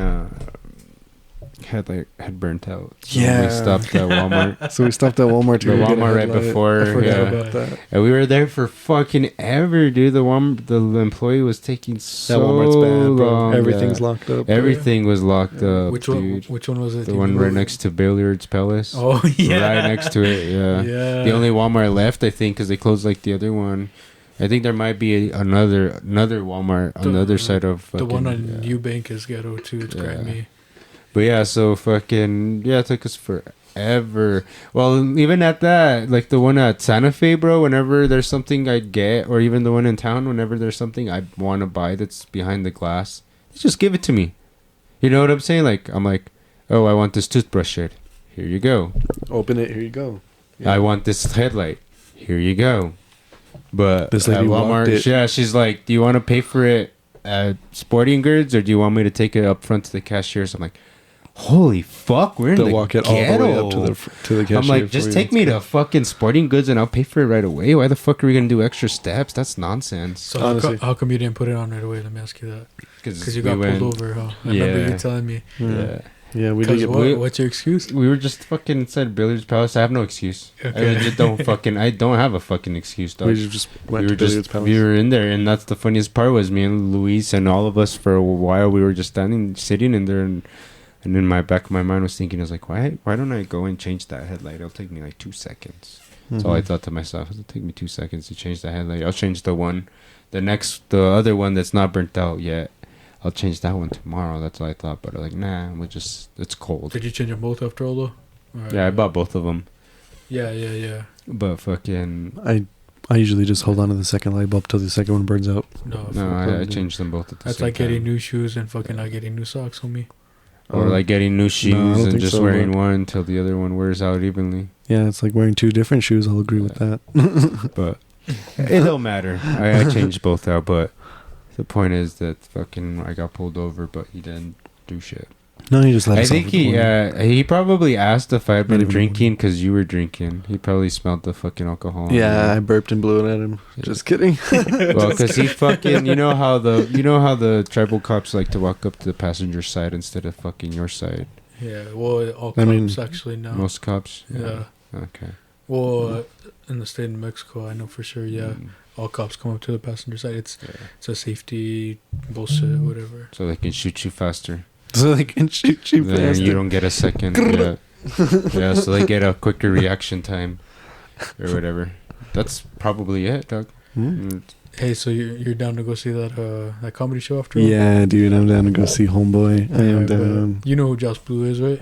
Speaker 1: had burnt out. So
Speaker 3: Yeah.
Speaker 1: we stopped at Walmart.
Speaker 3: So we stopped at Walmart to
Speaker 1: The
Speaker 3: go get a
Speaker 1: Walmart right
Speaker 3: headlight.
Speaker 1: before,
Speaker 3: I forgot
Speaker 1: yeah.
Speaker 3: about that.
Speaker 1: And we were there for fucking ever, dude. The employee was taking so
Speaker 3: That Walmart's bad, bro.
Speaker 1: long.
Speaker 3: Everything's
Speaker 1: yeah.
Speaker 3: locked up.
Speaker 1: Everything was locked up,
Speaker 2: Which
Speaker 1: dude.
Speaker 2: one? Which one was it?
Speaker 1: The one right next to Billiards Palace.
Speaker 2: Oh yeah.
Speaker 1: Right next to it, yeah.
Speaker 2: Yeah.
Speaker 1: The only Walmart left, I think, because they closed like the other one. I think there might be another Walmart on the other side of
Speaker 2: the
Speaker 1: fucking,
Speaker 2: one on
Speaker 1: yeah.
Speaker 2: Eubank is ghetto too. It's
Speaker 1: Yeah.
Speaker 2: grimy.
Speaker 1: But yeah, so fucking it took us forever. Well, even at that, like the one at Santa Fe, bro. Whenever there's something I get, or even the one in town, whenever there's something I want to buy that's behind the glass, just give it to me. You know what I'm saying? Like I'm like, oh, I want this toothbrush shade. Here you go.
Speaker 3: Open it. Here you go.
Speaker 1: I want this headlight. Here you go. But
Speaker 3: This
Speaker 1: at
Speaker 3: lady walked
Speaker 1: Walmart,
Speaker 3: it.
Speaker 1: yeah, she's like, do you want to pay for it at Sporting Goods, or do you want me to take it up front to the cashier? So I'm like, holy fuck, we're in
Speaker 3: They'll
Speaker 1: the
Speaker 3: walk it
Speaker 1: ghetto.
Speaker 3: all the way up to the cashier.
Speaker 1: I'm like,
Speaker 3: for
Speaker 1: just
Speaker 3: you.
Speaker 1: take me to fucking Sporting Goods and I'll pay for it right away. Why the fuck are we gonna do extra steps? That's nonsense.
Speaker 2: So
Speaker 3: Honestly.
Speaker 2: how come you didn't put it on right away? Let me ask you that. Because you
Speaker 1: we
Speaker 2: got
Speaker 1: went-
Speaker 2: pulled over, huh? I remember
Speaker 1: Yeah.
Speaker 2: you telling me.
Speaker 3: Yeah, we did
Speaker 2: Because
Speaker 3: get
Speaker 1: we-
Speaker 2: what's your excuse?
Speaker 1: We were just fucking inside Billiards Palace. I have no excuse.
Speaker 2: Okay.
Speaker 1: I legit don't fucking. I don't have a fucking excuse, dog.
Speaker 3: We just went to Billiards Palace.
Speaker 1: We were in there, and that's the funniest part was me and Luis and all of us for a while. We were just sitting in there, and in my back of my mind was thinking, I was like, why don't I go and change that headlight? It'll take me like 2 seconds. That's all I thought to myself. It'll take me 2 seconds to change the headlight. I'll change the other one that's not burnt out yet. I'll change that one tomorrow. That's what I thought. But like, nah, it's cold.
Speaker 2: Did you change them both after all though? Or-
Speaker 1: Yeah, I bought both of them.
Speaker 2: Yeah.
Speaker 1: But fucking
Speaker 3: I usually just hold on to the second light bulb till the second one burns out.
Speaker 2: No,
Speaker 1: no, I changed them both at the
Speaker 2: that's
Speaker 1: same
Speaker 2: like
Speaker 1: time.
Speaker 2: getting new shoes and fucking not getting new socks, homie.
Speaker 1: Or like getting new shoes
Speaker 3: don't
Speaker 1: and
Speaker 3: think
Speaker 1: just
Speaker 3: so,
Speaker 1: wearing
Speaker 3: but-
Speaker 1: one until the other one wears out evenly.
Speaker 3: Yeah, it's like wearing two different shoes. I'll agree with that.
Speaker 1: But it don't matter. I changed both out. But the point is that fucking I got pulled over, but he didn't do shit.
Speaker 3: No, he just let
Speaker 1: I
Speaker 3: us
Speaker 1: think
Speaker 3: off the corner.
Speaker 1: he probably asked if I'd
Speaker 3: Not
Speaker 1: been
Speaker 3: even
Speaker 1: drinking because you were drinking. He probably smelled the fucking alcohol. on
Speaker 3: Yeah, I
Speaker 1: you.
Speaker 3: burped and blew it at him.
Speaker 1: Yeah.
Speaker 3: Just kidding.
Speaker 1: Well, because he fucking, you know how the tribal cops like to walk up to the passenger side instead of fucking your side.
Speaker 2: Yeah, well, all cops
Speaker 3: I mean,
Speaker 2: actually now.
Speaker 1: Most cops.
Speaker 2: Yeah.
Speaker 1: Okay.
Speaker 2: Well, in the state of Mexico, I know for sure. Yeah,
Speaker 1: Mm,
Speaker 2: all cops come up to the passenger side. It's
Speaker 1: yeah.
Speaker 2: a safety bullshit, whatever.
Speaker 1: So they can shoot you faster.
Speaker 3: So they can shoot you
Speaker 1: Then
Speaker 3: faster.
Speaker 1: you don't get a second. Yeah. Yeah, so they get a quicker reaction time or whatever. That's probably it, Doug.
Speaker 3: Hmm?
Speaker 2: Hey, so you're down to go see that comedy show after all?
Speaker 3: Yeah, dude, I'm down to go see Homeboy. I am
Speaker 2: Alright, but
Speaker 3: down.
Speaker 2: You know who Josh Blue is, right?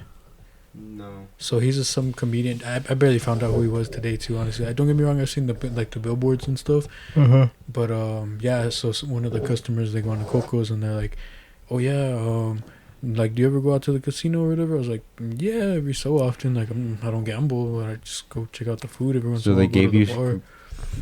Speaker 1: No.
Speaker 2: So he's some comedian. I barely found out who he was today too. Honestly, don't get me wrong. I've seen the billboards and stuff. But yeah. So one of the customers, they go on to Coco's and they're like, "Oh yeah, like do you ever go out to the casino or whatever?" I was like, "Yeah, every so often. Like I don't gamble, but I just go check out the food every once
Speaker 1: So
Speaker 2: in a
Speaker 1: they
Speaker 2: while. Go to
Speaker 1: gave
Speaker 2: the
Speaker 1: you.
Speaker 2: bar."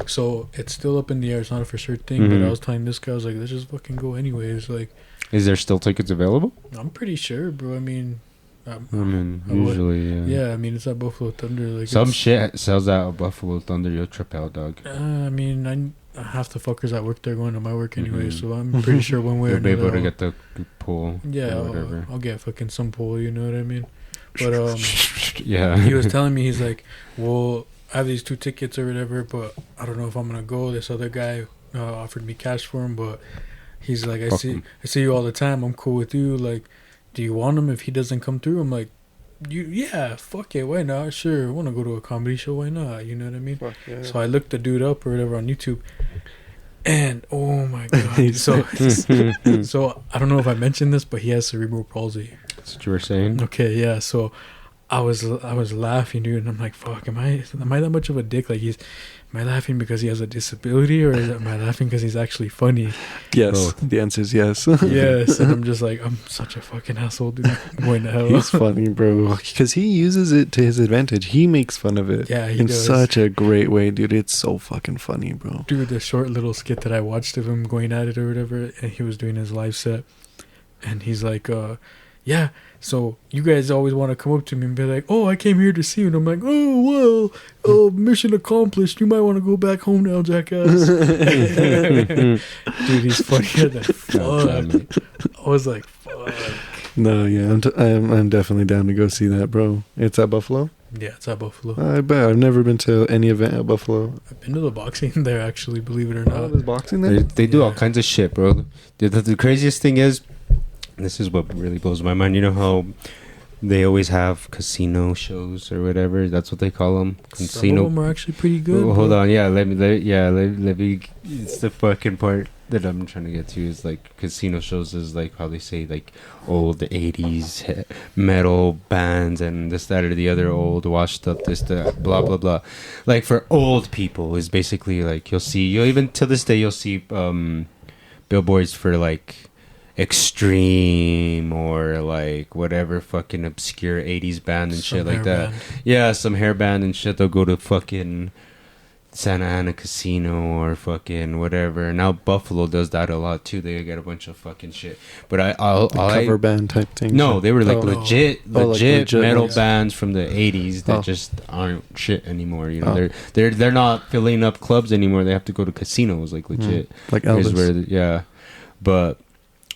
Speaker 2: So it's still up in the air. It's not a for sure thing. But
Speaker 1: Mhm.
Speaker 2: I was telling this guy, I was like, "Let's just fucking go anyways." Like
Speaker 1: Is there still tickets available?
Speaker 2: I'm pretty sure, bro. I mean,
Speaker 1: I mean,
Speaker 2: I would-
Speaker 1: usually, yeah.
Speaker 2: yeah. I mean, it's at Buffalo Thunder. Like
Speaker 1: Some
Speaker 2: it's-
Speaker 1: shit sells out of Buffalo Thunder. You'll trip out, dog.
Speaker 2: I mean, half the fuckers that work there going to my work anyway,
Speaker 1: Mhm.
Speaker 2: so I'm pretty sure one way or
Speaker 1: You'll be
Speaker 2: another.
Speaker 1: able to get the pool.
Speaker 2: yeah,
Speaker 1: or whatever.
Speaker 2: I'll get fucking some pull. You know what I mean? But
Speaker 1: Yeah.
Speaker 2: he was telling me, he's like, well, I have these 2 tickets or whatever, but I don't know if I'm gonna go. This other guy offered me cash for him, but he's like, I
Speaker 1: Fuck
Speaker 2: see
Speaker 1: him.
Speaker 2: you all the time. I'm cool with you. Like, do you want him if he doesn't come through? I'm like, yeah, fuck it, why not? Sure, I want to go to a comedy show. Why not? You know what I mean?
Speaker 3: Fuck yeah.
Speaker 2: So I looked the dude up or whatever on YouTube, and oh my god!
Speaker 3: He's-
Speaker 2: so
Speaker 1: That's
Speaker 2: so I don't know if I mentioned this, but he has cerebral palsy.
Speaker 1: what you were saying.
Speaker 2: Okay, yeah. So I was laughing, dude, and I'm like, fuck, am I that much of a dick? Like, am I laughing because he has a disability, or am I laughing because he's actually funny?
Speaker 3: Yes,
Speaker 1: Both.
Speaker 3: the answer is yes.
Speaker 2: Yes, and I'm just like, I'm such a fucking asshole, dude. I'm going to hell.
Speaker 3: He's funny, bro, because he uses it to his advantage. He makes fun of it.
Speaker 2: Yeah, he
Speaker 3: in
Speaker 2: does.
Speaker 3: such a great way, dude. It's so fucking funny, bro.
Speaker 2: Dude, the short little skit that I watched of him going at it or whatever, and he was doing his live set, and he's like, yeah, so you guys always want to come up to me and be like, oh, I came here to see you, and I'm like, oh, well, mission accomplished, you might want to go back home now, jackass. Dude, he's funnier than fuck. I was like, fuck.
Speaker 3: No, yeah, I'm definitely down to go see that, bro. It's at Buffalo.
Speaker 2: Yeah, it's at Buffalo.
Speaker 3: I bet. I've never been to any event at Buffalo.
Speaker 2: I've been to the boxing there, actually, believe it or
Speaker 3: Oh,
Speaker 2: not.
Speaker 3: there's boxing
Speaker 1: They,
Speaker 3: there.
Speaker 1: they do all
Speaker 2: Yeah.
Speaker 1: kinds of shit, bro. The craziest thing is, this is what really blows my mind. You know how they always have casino shows or whatever? That's what they call them.
Speaker 2: Some of
Speaker 1: Casino.
Speaker 2: them are actually pretty good.
Speaker 1: Well, hold
Speaker 2: bro.
Speaker 1: on. Yeah, let me. It's the fucking part that I'm trying to get to is like casino shows is like how they say like old 80s metal bands and this, that, or the other old washed up this, that, blah, blah, blah. Like for old people is basically like you'll even to this day you'll see billboards for like Extreme or like whatever fucking obscure 80s band and
Speaker 2: Some
Speaker 1: shit like
Speaker 2: hair
Speaker 1: that.
Speaker 2: band.
Speaker 1: Yeah, some hair band and shit. They'll go to fucking Santa Ana Casino or fucking whatever. Now Buffalo does that a lot too. They get a bunch of fucking shit. But
Speaker 3: The cover band type thing.
Speaker 1: no, they were like
Speaker 3: Oh.
Speaker 1: legit
Speaker 3: Oh, like
Speaker 1: legit
Speaker 3: legit
Speaker 1: metal
Speaker 3: ones.
Speaker 1: bands from the 80s that
Speaker 3: Oh.
Speaker 1: just aren't shit anymore. You know,
Speaker 3: Oh.
Speaker 1: they're not filling up clubs anymore. They have to go to casinos like legit.
Speaker 3: like
Speaker 1: Here's
Speaker 3: Elvis.
Speaker 1: where yeah. But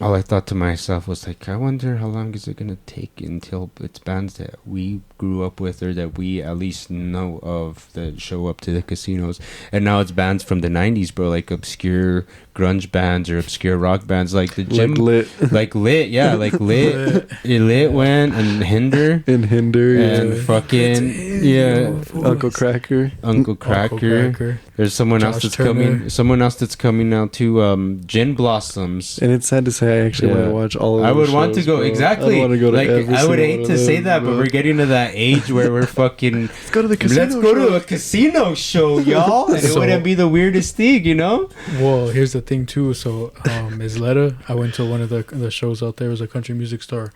Speaker 1: all I thought to myself was like, I wonder how long is it gonna take until it's bands that we grew up with or that we at least know of that show up to the casinos. And now it's bands from the 90s, bro, like obscure grunge bands or obscure rock bands, like the gym,
Speaker 3: Like Lit
Speaker 1: like Lit, yeah, like Lit. Lit went and Hinder
Speaker 3: and Hinder.
Speaker 1: and
Speaker 3: Yeah.
Speaker 1: fucking yeah,
Speaker 3: Uncle Cracker.
Speaker 1: Uncle Cracker.
Speaker 2: Cracker.
Speaker 1: There's someone else
Speaker 2: Josh
Speaker 1: that's
Speaker 2: Turner.
Speaker 1: coming. Someone else that's coming now too. Gin Blossoms.
Speaker 3: And it's sad to say I actually want
Speaker 1: Yeah.
Speaker 3: to watch all of
Speaker 1: I would
Speaker 3: those
Speaker 1: want to
Speaker 3: shows,
Speaker 1: go
Speaker 3: bro.
Speaker 1: exactly.
Speaker 3: I want to go to
Speaker 1: like
Speaker 3: every
Speaker 1: I would
Speaker 3: single
Speaker 1: hate
Speaker 3: one
Speaker 1: to
Speaker 3: of
Speaker 1: say
Speaker 3: those,
Speaker 1: that, but
Speaker 3: bro.
Speaker 1: we're getting to that age where we're fucking.
Speaker 3: Let's go to the casino.
Speaker 1: Let's go to a casino show, y'all, and it
Speaker 2: So-
Speaker 1: wouldn't be the weirdest thing, you know?
Speaker 2: Well, here's the thing too. So, Isleta, I went to one of the shows out there. It was a country music star,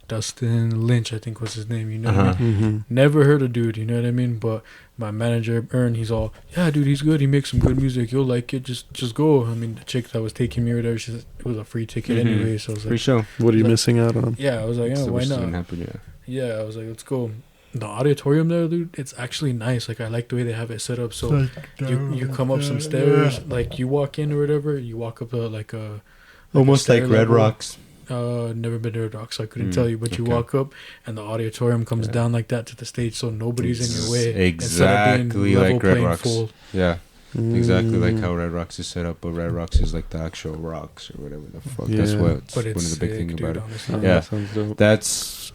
Speaker 2: Dustin Lynch, I think was his name. You know, what I
Speaker 1: Uh-huh.
Speaker 2: mean?
Speaker 3: Mm-hmm.
Speaker 2: Never heard of dude. You know what I mean? But my manager Ern, he's all, yeah, dude, he's good. He makes some good music. You'll like it. Just go. I mean, the chick that was taking me or whatever, she said it was a free ticket
Speaker 1: Mhm.
Speaker 2: anyway. So I was
Speaker 1: Free
Speaker 2: like,
Speaker 1: show.
Speaker 3: What are you
Speaker 2: Like-
Speaker 3: missing out on?
Speaker 2: yeah, I was like, yeah,
Speaker 1: So
Speaker 2: why
Speaker 1: which
Speaker 2: not?
Speaker 1: doesn't happen, yeah.
Speaker 2: Yeah, I was like, let's go. The auditorium there, dude, it's actually nice. Like I like the way they have it set up. So you come up some stairs, like you walk in or whatever. You walk up like a
Speaker 1: Almost
Speaker 2: stair
Speaker 1: like Red
Speaker 2: level.
Speaker 1: Rocks.
Speaker 2: Never been to Red Rocks, so I couldn't
Speaker 1: Mm,
Speaker 2: tell you. But you
Speaker 1: okay.
Speaker 2: walk up, and the auditorium comes
Speaker 1: Yeah.
Speaker 2: down like that to the stage, so nobody's in your way.
Speaker 1: Exactly like Red Rocks.
Speaker 2: Full.
Speaker 1: Yeah, exactly like
Speaker 3: Mm.
Speaker 1: how Red Rocks is set up, but Red Rocks is like the actual rocks or whatever the fuck.
Speaker 3: Yeah.
Speaker 1: That's what's
Speaker 2: But
Speaker 1: one
Speaker 2: it's
Speaker 1: of the big
Speaker 2: sick,
Speaker 1: things
Speaker 2: dude,
Speaker 1: about it.
Speaker 2: honestly.
Speaker 3: Oh,
Speaker 1: Yeah.
Speaker 3: that sounds dope.
Speaker 1: That's,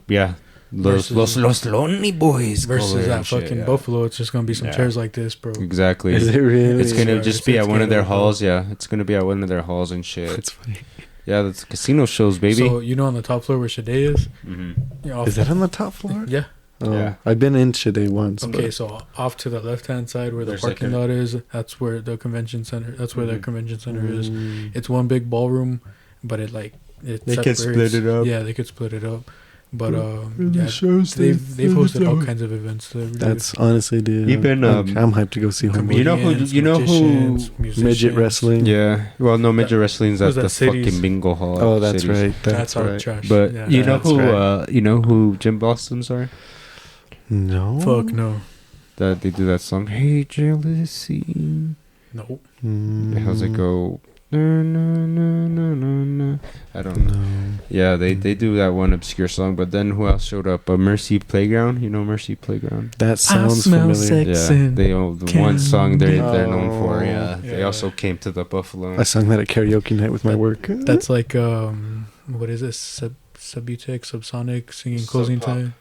Speaker 1: yeah. Los
Speaker 2: Versus-
Speaker 1: Lonely Boys.
Speaker 2: Versus
Speaker 1: color
Speaker 2: that
Speaker 1: and shit,
Speaker 2: fucking
Speaker 1: yeah.
Speaker 2: Buffalo, it's just gonna be some
Speaker 1: Yeah.
Speaker 2: chairs like this, bro.
Speaker 1: Exactly.
Speaker 3: Is it really?
Speaker 1: It's gonna
Speaker 2: Yeah,
Speaker 1: just be
Speaker 2: it's
Speaker 1: at one of their
Speaker 2: gonna be-
Speaker 1: halls, yeah. It's gonna be at one of their halls and shit.
Speaker 3: It's funny.
Speaker 1: Yeah, that's casino shows, baby.
Speaker 2: So you know on the top floor where Shade is?
Speaker 1: hmm
Speaker 2: Yeah, off
Speaker 3: Is that on the top floor?
Speaker 2: yeah.
Speaker 3: Oh,
Speaker 1: Yeah.
Speaker 3: I've been in Shade once.
Speaker 2: Okay,
Speaker 3: but
Speaker 2: so off to the left hand side where
Speaker 1: There's
Speaker 2: the
Speaker 1: like
Speaker 2: parking
Speaker 1: a-
Speaker 2: lot is, that's where the convention center. That's where the
Speaker 1: Mhm.
Speaker 2: convention center is.
Speaker 3: Mm.
Speaker 2: It's one big ballroom, but it
Speaker 1: They could split it up.
Speaker 2: Yeah, they could split it up. But
Speaker 1: the
Speaker 2: yeah,
Speaker 1: shows
Speaker 2: they've hosted all
Speaker 1: kinds.
Speaker 2: kinds of events. There, really.
Speaker 3: That's honestly, dude.
Speaker 1: Even,
Speaker 3: I'm hyped to go see Homeboy.
Speaker 1: You know who-
Speaker 2: Comedians,
Speaker 1: you know who-
Speaker 2: magicians, musicians.
Speaker 3: Midget wrestling.
Speaker 1: Yeah. Well, no, midget wrestling's
Speaker 2: was
Speaker 1: at
Speaker 2: that
Speaker 1: the
Speaker 2: Cities?
Speaker 1: fucking bingo hall.
Speaker 3: Oh,
Speaker 1: at
Speaker 3: that's
Speaker 1: Cities.
Speaker 3: right.
Speaker 2: That's all
Speaker 3: right.
Speaker 2: trash.
Speaker 1: But
Speaker 2: yeah,
Speaker 1: you know
Speaker 3: that's
Speaker 1: who?
Speaker 3: right.
Speaker 1: You know who Jim Blossoms are?
Speaker 3: No.
Speaker 2: fuck no,
Speaker 1: That they do that song. Hey, jealousy.
Speaker 2: no.
Speaker 3: Mm.
Speaker 1: How's it go? No, no, no, no, no, no. I don't know.
Speaker 3: No.
Speaker 1: Yeah, they do that one obscure song. But then who else showed up? Mercy Playground. You know Mercy Playground?
Speaker 3: That sounds
Speaker 2: smell
Speaker 3: familiar.
Speaker 2: sex.
Speaker 1: Yeah,
Speaker 2: and
Speaker 1: they all the one song they're known for.
Speaker 3: Oh.
Speaker 1: Yeah, they
Speaker 2: Yeah.
Speaker 1: also came to the Buffalo.
Speaker 3: I sung that at karaoke night with my work.
Speaker 2: That's like what is this? Subutex, Subsonic singing closing
Speaker 1: Sub Pop.
Speaker 2: time.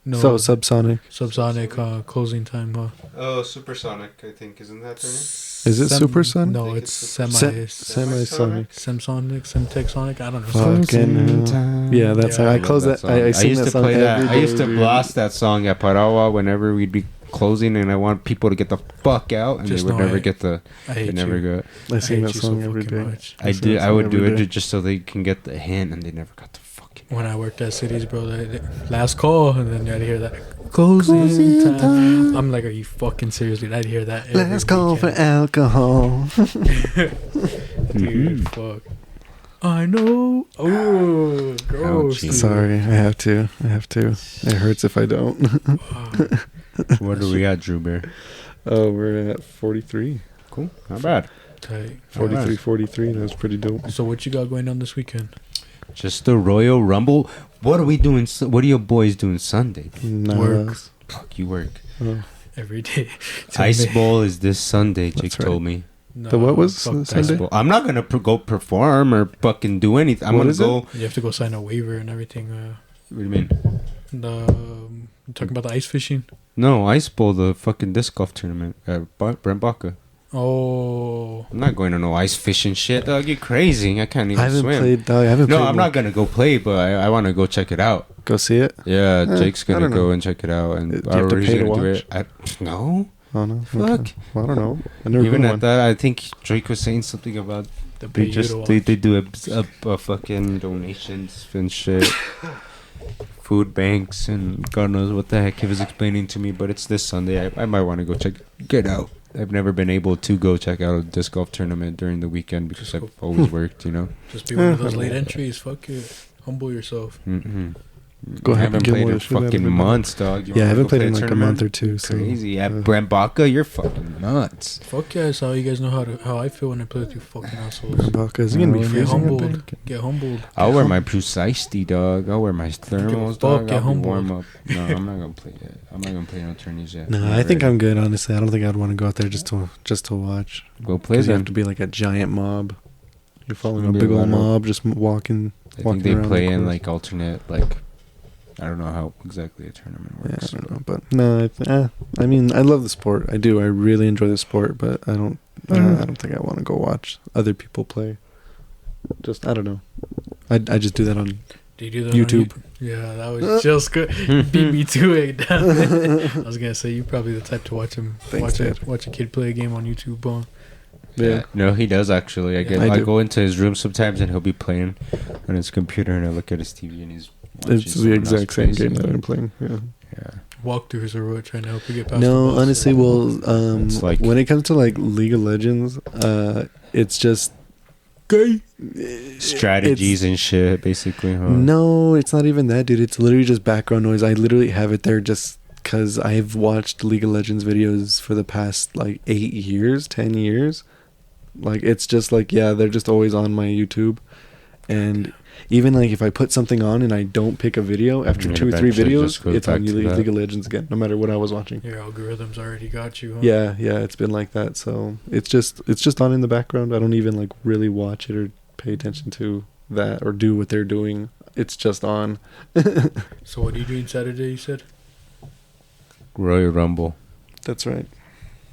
Speaker 2: No,
Speaker 3: So Subsonic.
Speaker 2: Subsonic closing time.
Speaker 1: Oh, Supersonic, I think, isn't that their name?
Speaker 3: Is it Supersonic?
Speaker 2: No,
Speaker 1: I think
Speaker 2: it's
Speaker 1: it's
Speaker 2: semi.
Speaker 3: Semisonic.
Speaker 2: Semsonic, Semtexonic. I don't know.
Speaker 3: Fucking hell. Yeah, that's
Speaker 2: Yeah.
Speaker 3: I
Speaker 2: I
Speaker 3: close that. I sing
Speaker 1: used
Speaker 3: that
Speaker 1: to
Speaker 3: song
Speaker 1: play that.
Speaker 3: every
Speaker 1: I
Speaker 3: day,
Speaker 1: used to
Speaker 3: dude.
Speaker 1: blast that song at Parawa whenever we'd be closing, and I want people to get the fuck out, and
Speaker 2: Just
Speaker 1: they would
Speaker 2: know
Speaker 1: never
Speaker 2: I-
Speaker 1: get the.
Speaker 2: I
Speaker 1: They
Speaker 2: hate
Speaker 1: never
Speaker 2: you.
Speaker 1: got.
Speaker 3: I sing
Speaker 2: hate
Speaker 3: that
Speaker 2: you
Speaker 3: song
Speaker 2: so
Speaker 3: every
Speaker 2: fucking
Speaker 3: day.
Speaker 2: much.
Speaker 1: I
Speaker 3: sing
Speaker 1: did.
Speaker 3: that
Speaker 1: I
Speaker 3: song
Speaker 1: would do
Speaker 3: every
Speaker 1: it
Speaker 3: day.
Speaker 1: just so they can get the hint, and they never got the fucking.
Speaker 2: When I worked at Cities, bro, last call, and then I'd hear that closing time. I'm like, are you fucking serious, dude? I'd hear that. every
Speaker 3: Let's call for
Speaker 2: weekend.
Speaker 3: alcohol.
Speaker 2: Dude, fuck. I know. Oh, gross.
Speaker 1: Ouchie.
Speaker 2: dude.
Speaker 3: Sorry, I have to. It hurts if I don't.
Speaker 1: What are we at, Drew Bear?
Speaker 3: Oh, we're at 43.
Speaker 1: Cool, not bad.
Speaker 2: Tight.
Speaker 3: 43. That was pretty dope.
Speaker 2: So what you got going on this weekend?
Speaker 1: Just the Royal Rumble. What are we doing? What are your boys doing Sunday?
Speaker 3: None
Speaker 2: Work.
Speaker 3: of us.
Speaker 1: Fuck, you work.
Speaker 3: Oh.
Speaker 2: Every day.
Speaker 1: Ice Bowl is this Sunday, Jake
Speaker 3: That's right.
Speaker 1: told me.
Speaker 2: No,
Speaker 3: The what was
Speaker 2: fuck
Speaker 3: the
Speaker 2: that.
Speaker 3: Sunday?
Speaker 1: Ice Bowl. I'm not gonna go perform or fucking do anything. I'm
Speaker 3: What
Speaker 1: gonna
Speaker 3: is it?
Speaker 1: go.
Speaker 2: You have to go sign a waiver and everything.
Speaker 1: What do you mean?
Speaker 2: You talking about the ice fishing?
Speaker 1: No, Ice Bowl, the fucking disc golf tournament at Brent Baca.
Speaker 2: Oh,
Speaker 1: I'm not going to no ice fishing shit, dog. You're crazy. I can't even
Speaker 3: I haven't
Speaker 1: swim.
Speaker 3: played. I haven't
Speaker 1: No,
Speaker 3: played
Speaker 1: I'm not gonna go play, but I want to go check it out.
Speaker 3: Go see it.
Speaker 1: Yeah, Jake's
Speaker 3: I
Speaker 1: gonna
Speaker 3: don't
Speaker 1: go
Speaker 3: know.
Speaker 1: and check it out, and
Speaker 3: Do you have to
Speaker 1: he's
Speaker 3: pay to
Speaker 1: gonna do
Speaker 3: watch?
Speaker 1: it. No,
Speaker 3: Oh no.
Speaker 1: fuck.
Speaker 3: Okay. Well, I don't know. I never
Speaker 1: Even
Speaker 3: been
Speaker 1: at
Speaker 3: one.
Speaker 1: that, I think Drake was saying something about
Speaker 2: the
Speaker 1: they
Speaker 2: pay
Speaker 1: just they do a fucking donations and shit, food banks and God knows what the heck he was explaining to me. But it's this Sunday. I might want to go check it out. I've never been able to go check out a disc golf tournament during the weekend because I've always worked, you know.
Speaker 2: Just be one of those late entries. Fuck it. Humble yourself.
Speaker 1: Mm-mm.
Speaker 3: Go
Speaker 1: I
Speaker 3: ahead
Speaker 1: haven't
Speaker 3: and get
Speaker 1: played
Speaker 3: more
Speaker 1: in
Speaker 3: shit out of
Speaker 1: fucking
Speaker 3: it.
Speaker 1: months, dog. You
Speaker 3: Yeah, I
Speaker 1: wanna
Speaker 3: haven't
Speaker 1: go
Speaker 3: played
Speaker 1: play
Speaker 3: in like a
Speaker 1: tournament?
Speaker 3: month or two. So
Speaker 1: Crazy. At Brent Baca, you're fucking nuts.
Speaker 2: Fuck yeah, that's how you guys know how I feel when I play with you fucking assholes.
Speaker 3: Brambaka, is it gonna be
Speaker 1: Get
Speaker 2: Get
Speaker 3: freezing? up there?
Speaker 2: humbled. Get humbled.
Speaker 1: I'll wear my Precise-D, dog. I'll wear my thermals,
Speaker 2: fuck,
Speaker 1: dog.
Speaker 2: get
Speaker 1: I'll be
Speaker 2: humbled.
Speaker 1: warm up. No, I'm not gonna play yet. I'm not gonna play no tourneys yet.
Speaker 3: No, I think I'm good. Honestly, I don't think I'd want to go out there just to watch.
Speaker 1: Go play
Speaker 3: Because you have
Speaker 1: them.
Speaker 3: to be like a giant mob. You're following a
Speaker 1: Be
Speaker 3: big
Speaker 1: a
Speaker 3: old
Speaker 1: lot of-
Speaker 3: mob, just walking.
Speaker 1: I
Speaker 3: walking
Speaker 1: think they
Speaker 3: around
Speaker 1: play
Speaker 3: the
Speaker 1: in
Speaker 3: course.
Speaker 1: like alternate, like I don't know how exactly a tournament
Speaker 3: Yeah,
Speaker 1: works.
Speaker 3: I don't know, but no, I mean, I love the sport. I do. I really enjoy the sport, but I don't. I don't think I want to go watch other people play. Just I don't know. I just do that on.
Speaker 2: Do you do that
Speaker 3: YouTube.
Speaker 2: On yeah, that was just good. Beat me to it. I was gonna say you're probably the type to watch him
Speaker 3: Thanks, Dad.
Speaker 2: watch a kid play a game on YouTube.
Speaker 3: Yeah.
Speaker 1: No, he does actually.
Speaker 3: I
Speaker 1: I
Speaker 3: do.
Speaker 1: go into his room sometimes and he'll be playing on his computer, and I look at his TV and he's. watching
Speaker 3: It's the
Speaker 1: someone
Speaker 3: exact
Speaker 1: else
Speaker 3: same
Speaker 1: play
Speaker 3: game that
Speaker 1: something.
Speaker 3: I'm playing. Yeah.
Speaker 1: Yeah.
Speaker 2: Walkthroughs are what trying to help you get past. the
Speaker 3: No,
Speaker 2: boss.
Speaker 3: honestly, well,
Speaker 1: It's like-
Speaker 3: when it comes to like League of Legends, it's just
Speaker 1: Strategies and shit, basically, huh?
Speaker 3: No, it's not even that, dude. It's literally just background noise. I literally have it there just because I've watched League of Legends videos for the past like 8 years, 10 years. Like it's just like they're just always on my YouTube, and even like if I put something on and I don't pick a video after
Speaker 1: And
Speaker 3: 2 or 3
Speaker 1: eventually
Speaker 3: videos,
Speaker 1: just goes
Speaker 3: it's on
Speaker 1: back to that.
Speaker 3: League of Legends again, no matter what I was watching.
Speaker 2: Your algorithms already got you. Huh?
Speaker 3: Yeah, it's been like that. So it's just on in the background. I don't even like really watch it or pay attention to that or do what they're doing. It's just on.
Speaker 2: So what are you doing Saturday? You said.
Speaker 1: Royal Rumble.
Speaker 3: That's right.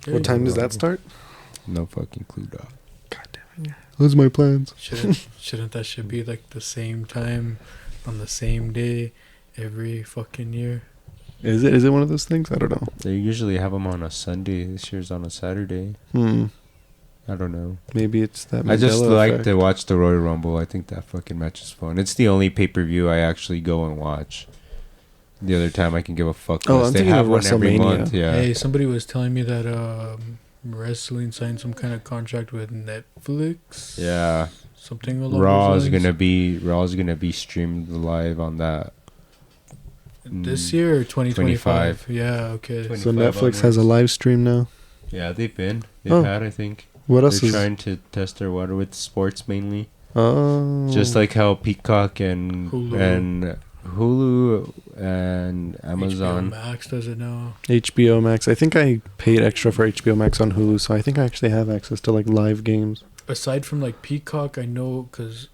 Speaker 2: Yeah,
Speaker 3: What time does
Speaker 2: Rumble.
Speaker 3: that start?
Speaker 1: No fucking clue, dog.
Speaker 3: God damn it. Those are my plans.
Speaker 2: Shouldn't that should be like the same time on the same day every fucking year?
Speaker 3: Is it one of those things? I don't know.
Speaker 1: They usually have them on a Sunday. This year's on a Saturday. I don't know.
Speaker 3: Maybe it's that.
Speaker 1: I just
Speaker 3: Mandela
Speaker 1: like
Speaker 3: effect.
Speaker 1: to watch the Royal Rumble. I think that fucking match is fun. It's the only pay-per-view I actually go and watch. The other time I can give a fuck.
Speaker 3: Oh,
Speaker 1: less.
Speaker 3: I'm
Speaker 1: They
Speaker 3: thinking
Speaker 1: have
Speaker 3: of
Speaker 1: one every
Speaker 3: WrestleMania.
Speaker 1: month. Yeah.
Speaker 2: Hey, somebody was telling me that wrestling signed some kind of contract with Netflix.
Speaker 1: Yeah.
Speaker 2: Something along
Speaker 1: Raw
Speaker 2: those
Speaker 1: is
Speaker 2: lines.
Speaker 1: gonna be streamed live on that.
Speaker 2: This year or 2025?
Speaker 1: 25.
Speaker 2: Yeah, okay.
Speaker 1: 20.
Speaker 3: So
Speaker 1: 25
Speaker 3: Netflix has a
Speaker 1: onwards.
Speaker 3: live stream now.
Speaker 1: Yeah, they've
Speaker 3: Oh.
Speaker 1: had, I think.
Speaker 3: What else
Speaker 1: They're
Speaker 3: is?
Speaker 1: trying to test their water with sports mainly.
Speaker 3: Oh,
Speaker 1: Just like how Peacock and
Speaker 2: Hulu.
Speaker 1: Hulu and Amazon.
Speaker 2: HBO Max does it now.
Speaker 3: HBO Max. I think I paid extra for HBO Max on Hulu, so I think I actually have access to like live games.
Speaker 2: Aside from like Peacock, I know because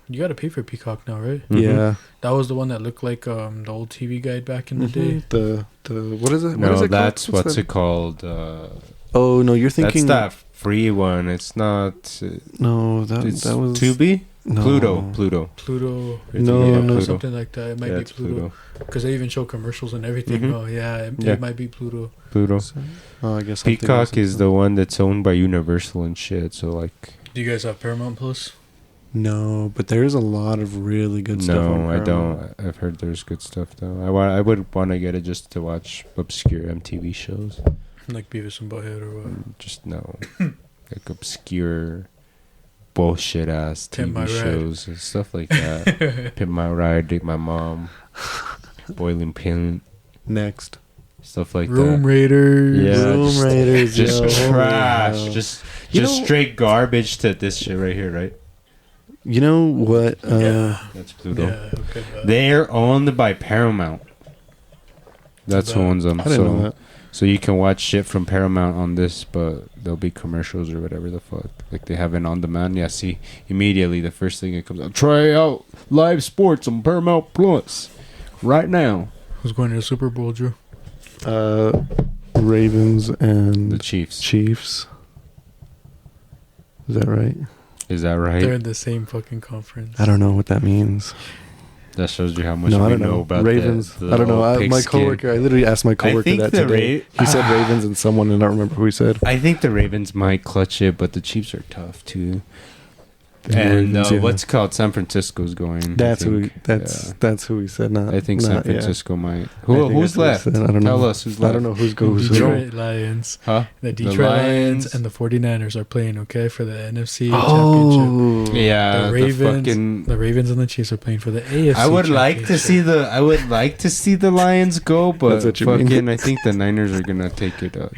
Speaker 2: you got to pay for Peacock now, right?
Speaker 1: Mhm.
Speaker 3: Yeah.
Speaker 2: That was the one that looked like the old TV guide back in the day.
Speaker 3: The what is it? What
Speaker 1: No,
Speaker 3: is it
Speaker 1: that's
Speaker 3: called?
Speaker 1: what's
Speaker 3: that?
Speaker 1: it called?
Speaker 3: Oh no, you're thinking.
Speaker 1: That's that free one. It's not.
Speaker 3: No,
Speaker 1: It's
Speaker 3: that was
Speaker 1: Tubi.
Speaker 3: no.
Speaker 1: Pluto.
Speaker 2: Pluto.
Speaker 1: You're
Speaker 3: No,
Speaker 1: thinking of
Speaker 3: no.
Speaker 1: Pluto.
Speaker 2: Something like that. It might
Speaker 1: Yeah,
Speaker 2: be
Speaker 1: it's
Speaker 2: Pluto because they even show commercials and everything.
Speaker 1: Mhm.
Speaker 2: Oh yeah,
Speaker 1: Yeah.
Speaker 2: it might be Pluto.
Speaker 1: Pluto.
Speaker 3: Oh, I guess I'm thinking
Speaker 1: Peacock
Speaker 3: of
Speaker 1: is
Speaker 3: something.
Speaker 1: the one that's owned by Universal and shit. So like,
Speaker 2: Do you guys have Paramount Plus?
Speaker 3: No, but there's a lot of really good stuff. on
Speaker 1: no, I
Speaker 3: Paramount.
Speaker 1: don't. I've heard there's good stuff though. I would want to get it just to watch obscure MTV shows.
Speaker 2: Like Beavis and Butthead or what?
Speaker 1: Just no, like obscure bullshit ass
Speaker 2: Pimp My
Speaker 1: TV
Speaker 2: Ride.
Speaker 1: shows and stuff like that. Pimp My Ride, Date My Mom, Boiling Pin,
Speaker 3: Next.
Speaker 1: stuff like
Speaker 2: Room
Speaker 1: that.
Speaker 2: Raiders.
Speaker 1: Yeah,
Speaker 3: Room
Speaker 1: just-
Speaker 3: Raiders.
Speaker 1: Just
Speaker 3: yo, holy
Speaker 1: trash,
Speaker 3: hell.
Speaker 1: just
Speaker 3: You
Speaker 1: just
Speaker 3: know-
Speaker 1: straight garbage to this shit right here, right?
Speaker 3: You know what?
Speaker 1: That's Pluto.
Speaker 2: Yeah, okay.
Speaker 1: They're owned by Paramount. That's who owns them.
Speaker 3: I didn't know that.
Speaker 1: So you can watch shit from Paramount on this, but there'll be commercials or whatever the fuck. Like they have it on demand. Yeah, see, immediately the first thing that comes out, try out live sports on Paramount Plus right now.
Speaker 2: Who's going to the Super Bowl, Drew?
Speaker 3: Ravens and
Speaker 1: The Chiefs.
Speaker 3: Chiefs. Is that right?
Speaker 1: Is that right?
Speaker 2: They're in the same fucking conference.
Speaker 3: I don't know what that means.
Speaker 1: That shows you how much
Speaker 3: No, I
Speaker 1: we
Speaker 3: don't
Speaker 1: know
Speaker 3: know.
Speaker 1: about
Speaker 3: Ravens.
Speaker 1: the
Speaker 3: I don't know.
Speaker 1: old
Speaker 3: My
Speaker 1: pigskin.
Speaker 3: coworker. I literally asked my coworker
Speaker 1: think
Speaker 3: that
Speaker 1: the
Speaker 3: today. He said Ravens and someone, and I don't remember who he said.
Speaker 1: I think the Ravens might clutch it, but the Chiefs are tough too.
Speaker 3: The
Speaker 1: And
Speaker 3: Ravens, yeah.
Speaker 1: what's called San Francisco's going.
Speaker 3: That's
Speaker 1: I
Speaker 3: who.
Speaker 1: think.
Speaker 3: That's who he said. Not.
Speaker 1: I think
Speaker 3: not,
Speaker 1: San Francisco might.
Speaker 3: I think
Speaker 1: Who's
Speaker 3: that's what he
Speaker 1: left?
Speaker 3: said. I don't know.
Speaker 1: Tell us who's left.
Speaker 3: I don't know who's goes.
Speaker 2: Detroit Lions.
Speaker 1: Huh?
Speaker 2: The Detroit
Speaker 1: Lions.
Speaker 2: Lions and the 49ers are playing, okay, for the NFC Championship.
Speaker 3: Oh,
Speaker 1: Yeah,
Speaker 2: The Ravens,
Speaker 1: fucking.
Speaker 2: the Ravens and the Chiefs are playing for the AFC
Speaker 1: I would like to see
Speaker 2: Championship.
Speaker 1: the. I would like to see the Lions go, but
Speaker 3: That's what you mean.
Speaker 1: fucking. I think the Niners are gonna take it up.